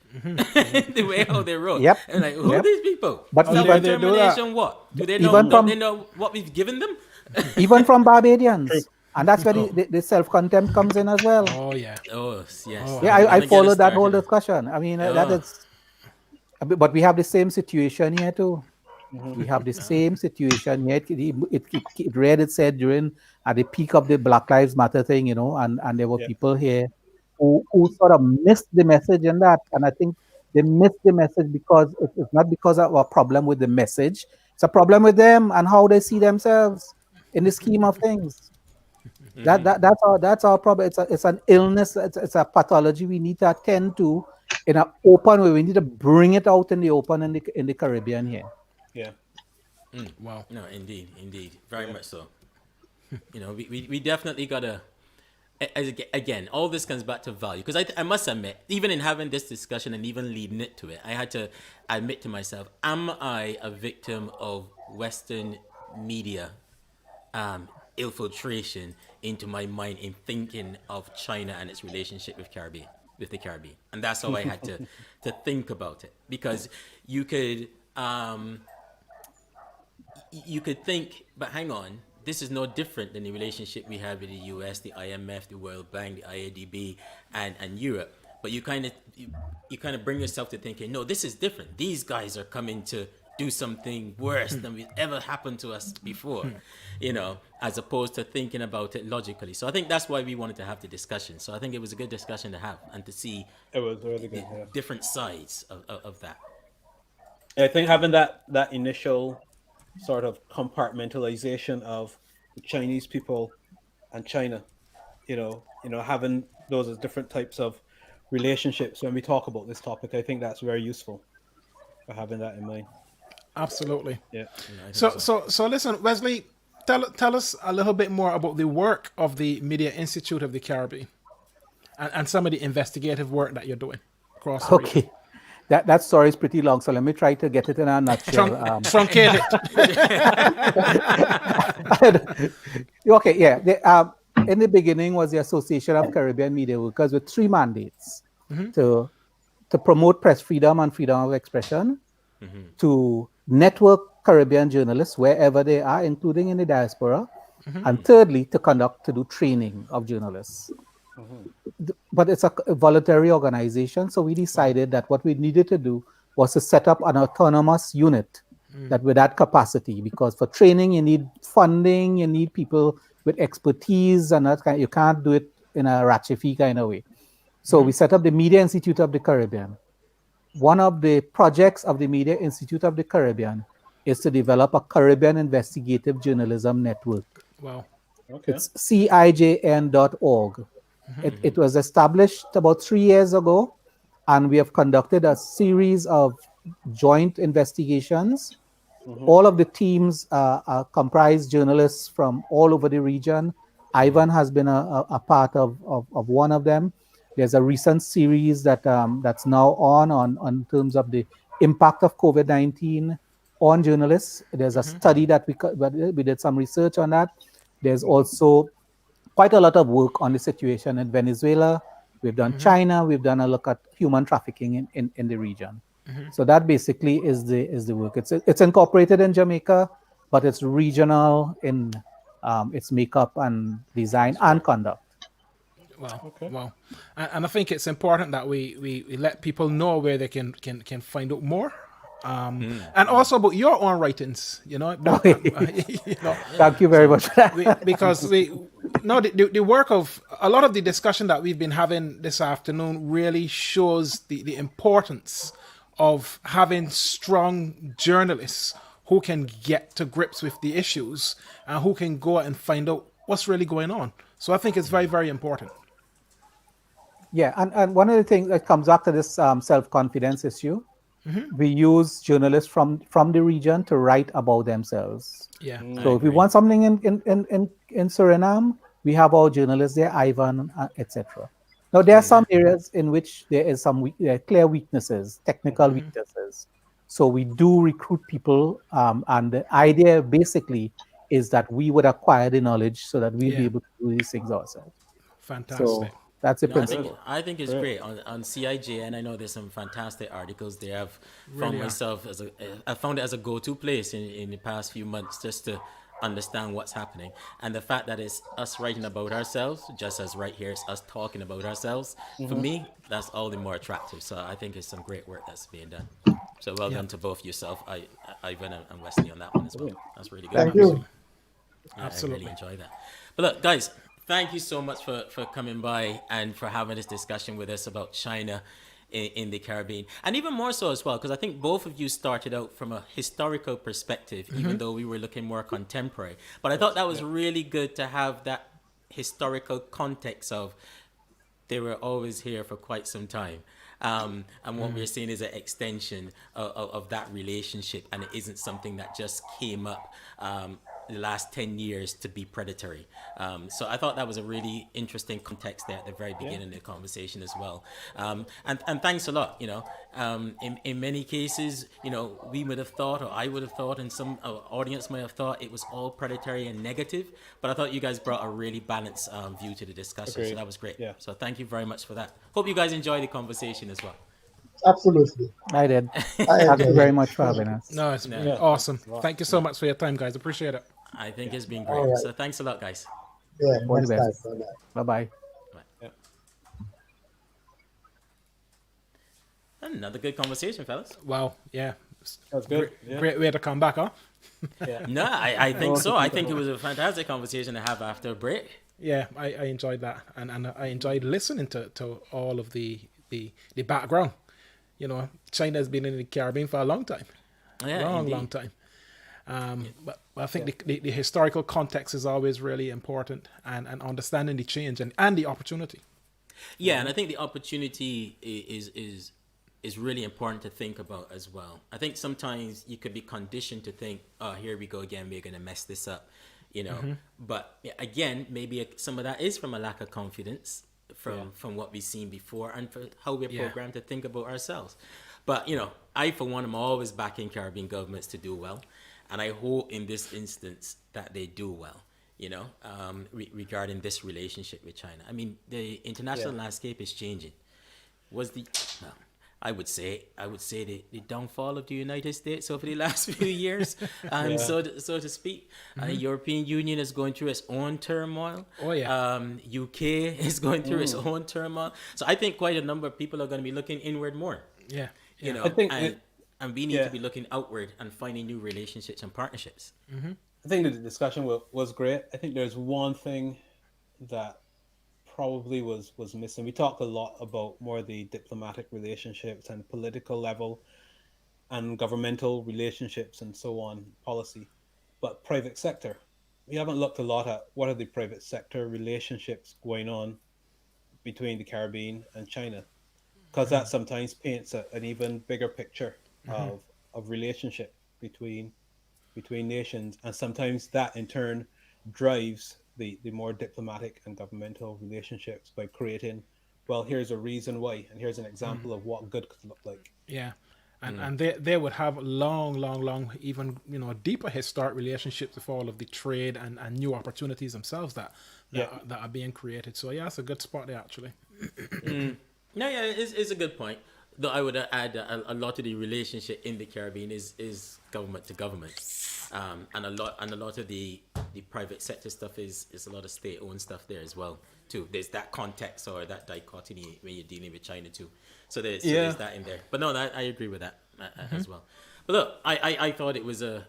The way how they wrote. Yep. And like, who are Yep. these people? But Self-determination. What do they know? Even Don't from- they know what we've given them? Even from Barbadians. And that's where the self-contempt comes in as well. Oh yeah. Oh yes. Yeah, I Don't get followed us that whole started. discussion. I mean, that Oh. is, but we have the same situation here too. We have the same situation here. It read, it said during at the peak of the Black Lives Matter thing, and there were people here who sort of missed the message in that. And I think they missed the message because it's not because of a problem with the message. It's a problem with them and how they see themselves in the scheme of things. That's our problem. It's an illness. It's a pathology we need to attend to in an open way. We need to bring it out in the open in the Caribbean here. Yeah. Wow. No, indeed, very much so. We definitely gotta. Again, all this comes back to value because I must admit, even in having this discussion and even leading it to it, I had to admit to myself: am I a victim of Western media infiltration into my mind in thinking of China and its relationship with the Caribbean? And that's how I had to think about it, because you could think, but hang on, this is no different than the relationship we have with the US, the IMF, the World Bank, the IADB, and Europe. But you kind of bring yourself to thinking, no, this is different. These guys are coming to do something worse than we've ever happened to us before, as opposed to thinking about it logically. So I think that's why we wanted to have the discussion. So I think it was a good discussion to have and to see It was really good. Yeah. different sides of that. I think having that initial sort of compartmentalization of the Chinese people and China, having those as different types of relationships when we talk about this topic, I think that's very useful for having that in mind. Absolutely. Yeah. So listen, Wesley, tell us a little bit more about the work of the Media Institute of the Caribbean and some of the investigative work that you're doing across the region. Okay. That story is pretty long, so let me try to get it in a nutshell. Truncate it. Okay, yeah. In the beginning was the Association of Caribbean Media Workers with 3 mandates: to promote press freedom and freedom of expression, to network Caribbean journalists wherever they are, including in the diaspora, and thirdly, to do training of journalists. But it's a voluntary organization, so we decided that what we needed to do was to set up an autonomous unit that with that capacity, because for training you need funding, you need people with expertise, and that you can't do it in a ratchet kind of way. So we set up the Media Institute of the Caribbean. One of the projects of the Media Institute of the Caribbean is to develop a Caribbean investigative journalism network. Wow. Okay. It's cijn.org. It was established about 3 years ago, and we have conducted a series of joint investigations. All of the teams comprise journalists from all over the region. Ivan has been a part of one of them. There's a recent series that's now on terms of the impact of COVID-19 on journalists. There's a study that we did some research on that. There's also quite a lot of work on the situation in Venezuela. We've done China. We've done a look at human trafficking in the region. So that basically is the work. It's incorporated in Jamaica, but it's regional in its makeup and design and conduct. Wow. Okay. Wow. And I think it's important that we let people know where they can find out more and also about your own writings. You know, Thank you very much for that. because the work of a lot of the discussion that we've been having this afternoon really shows the importance of having strong journalists who can get to grips with the issues and who can go and find out what's really going on. So I think it's very, very important. Yeah, and one of the things that comes after this self-confidence issue, we use journalists from the region to write about themselves. Yeah. So if we want something in Suriname, we have our journalists there, Ivan, etc. Now there are some areas in which there is there are clear weaknesses, technical weaknesses. So we do recruit people, and the idea basically is that we would acquire the knowledge so that we'll be able to do these things ourselves. Fantastic. So that's the No, principle. I think it's great on CIJ, and I know there's some fantastic articles there. I've found myself I found it as a go-to place in the past few months just to understand what's happening, and the fact that it's us writing about ourselves, just as right here it's us talking about ourselves. For me, that's all the more attractive. So I think it's some great work that's being done. So well done to both yourself, Ivan and Wesley, on that one as well. That's really good. Thank you. Yeah, Absolutely. I really enjoy that. But look, guys, thank you so much for coming by and for having this discussion with us about China in the Caribbean. And even more so as well, because I think both of you started out from a historical perspective, even though we were looking more contemporary. But I thought that was really good to have that historical context of they were always here for quite some time. And what we're seeing is an extension of that relationship, and it isn't something that just came up the last 10 years to be predatory. So I thought that was a really interesting context there at the very beginning of the conversation as well. And thanks a lot. In many cases, we would have thought, or I would have thought, and some audience might have thought it was all predatory and negative, but I thought you guys brought a really balanced view to the discussion. Agreed. So that was great. Yeah. So thank you very much for that. Hope you guys enjoy the conversation as well. Absolutely. I did. I Thank you enjoyed very it. much for having us. No, it's Yeah. awesome. Thank you so much for your time, guys. Appreciate it. I think it's been great. All right. So thanks a lot, guys. Yeah, All the next time. best. Bye-bye. Bye-bye. Another good conversation, fellas. Wow. Yeah. That's good. Yeah. Great way to come back, huh? Yeah. No, I think so. I think it was a fantastic conversation to have after a break. Yeah, I enjoyed that, and I enjoyed listening to all of the background. China has been in the Caribbean for a long time, Yeah, long time. But I think the historical context is always really important, and understanding the change and the opportunity. Yeah, and I think the opportunity is really important to think about as well. I think sometimes you could be conditioned to think, oh, here we go again, we're going to mess this up, But again, maybe some of that is from a lack of confidence from what we've seen before and for how we're programmed to think about ourselves. But, I, for one, am always backing Caribbean governments to do well. And I hope in this instance that they do well, regarding this relationship with China. I mean, the international landscape is changing. I would say the downfall of the United States over the last few years, so to speak. The European Union is going through its own turmoil. Oh, yeah. UK is going through its own turmoil. So I think quite a number of people are going to be looking inward more. Yeah. I think and we need to be looking outward and finding new relationships and partnerships. I think the discussion was great. I think there's one thing that probably was missing. We talked a lot about more the diplomatic relationships and political level and governmental relationships and so on, policy. But private sector, we haven't looked a lot at what are the private sector relationships going on between the Caribbean and China, because that sometimes paints an even bigger picture of relationship between nations, and sometimes that in turn drives the more diplomatic and governmental relationships by creating, well, here's a reason why, and here's an example of what good could look like. Yeah. And they would have long, even deeper historic relationships with all of the trade and new opportunities themselves that are being created. So yeah, it's a good spot there actually. No, yeah, it's a good point. Though I would add a lot of the relationship in the Caribbean is government to government, and a lot of the private sector stuff is a lot of state-owned stuff there as well too. There's that context or that dichotomy when you're dealing with China too. So there's that in there. But no, I agree with that. as well. But look, I thought it was a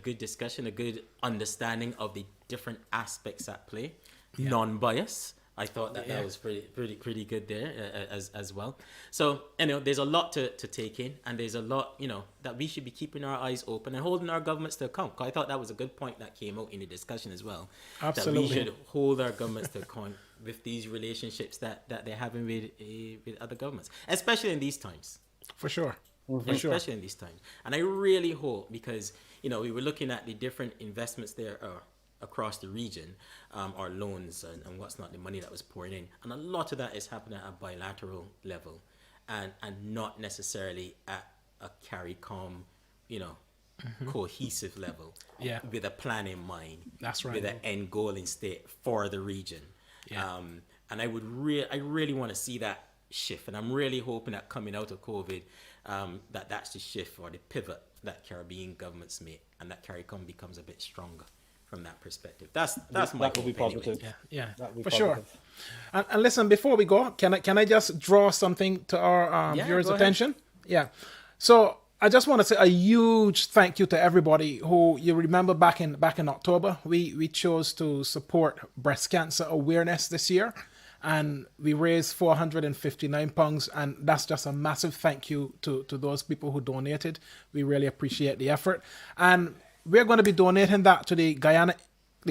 good discussion, a good understanding of the different aspects at play, non-bias. I thought that was pretty good there as well. So, there's a lot to take in, and there's a lot, that we should be keeping our eyes open and holding our governments to account. I thought that was a good point that came out in the discussion as well. Absolutely. That we should hold our governments to account with these relationships that they're having with other governments, especially in these times. For sure. Especially in these times. And I really hope, because, we were looking at the different investments there across the region, or loans and what's not, the money that was pouring in. And a lot of that is happening at a bilateral level and not necessarily at a CARICOM, cohesive level. Yeah. With a plan in mind. That's right. With an end goal in state for the region. Yeah. And I really want to see that shift. And I'm really hoping that coming out of COVID, that's the shift or the pivot that Caribbean governments make, and that CARICOM becomes a bit stronger from that perspective. That's my that will be hope anyway. positive. Yeah, That will be for positive. sure. And listen, before we go, can I just draw something to our viewers' go attention? Yeah. So I just want to say a huge thank you to everybody who, you remember back in October, we chose to support breast cancer awareness this year, and we raised £459, and that's just a massive thank you to those people who donated. We really appreciate the effort, and we're going to be donating that to the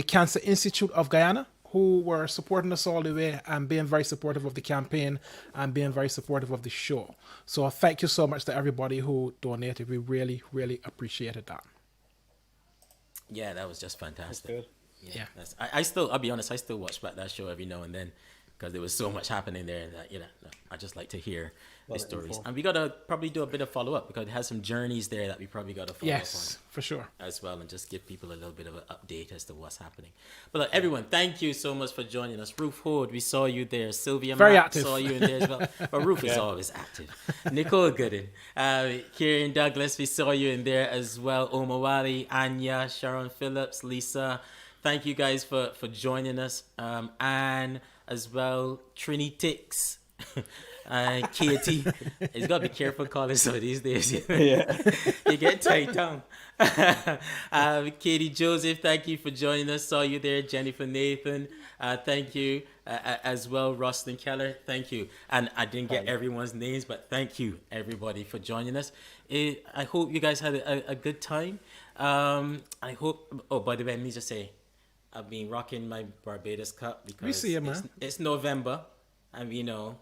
Cancer Institute of Guyana, who were supporting us all the way and being very supportive of the campaign and being very supportive of the show. So thank you so much to everybody who donated. We really, really appreciated that. Yeah, that was just fantastic. Good. Yeah. I'll be honest, I still watch back that show every now and then, because there was so much happening there that, I just like to hear the stories. And we got to probably do a bit of follow-up, because it has some journeys there that we probably got to follow up Yes, for sure. on as well, and just give people a little bit of an update as to what's happening. But look, everyone, thank you so much for joining us. Ruth Horde, we saw you there. Sylvia Very Mack active. saw you in there as well. But Ruth is always active. Nicole Gooden, Kieran Douglas, we saw you in there as well. Omawali, Anya, Sharon Phillips, Lisa. Thank you guys for joining us. And as well, Trini Tix, Katie. He's got to be careful calling some of these days. Yeah. You get tight down. Katie Joseph, thank you for joining us. Saw you there. Jennifer Nathan, thank you. As well, Rustin Keller, thank you. And I didn't get everyone's names, but thank you, everybody, for joining us. I hope you guys had a good time. I hope, by the way, let me just say, I've been rocking my Barbados cup because We see you, man. It's November, and I'm You're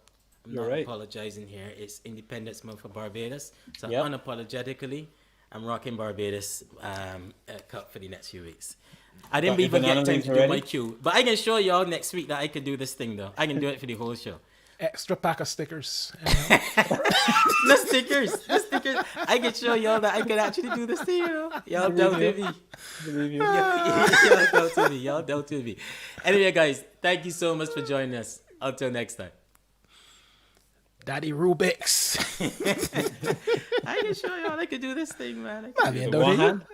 not right. apologizing here. It's Independence Month for Barbados, so Yep. unapologetically, I'm rocking Barbados cup for the next few weeks. I didn't Got your even get banana time leaves to do my already? cue, but I can show y'all next week that I can do this thing though. I can do it for the whole show. Extra pack of stickers. The stickers. I can show y'all that I can actually do this thing, Y'all doubted me. Believe you. Y'all doubted me. Anyway, guys, thank you so much for joining us. Until next time. Daddy Rubik's. I can show y'all I can do this thing, man. Está bien, With one Dodi. hand?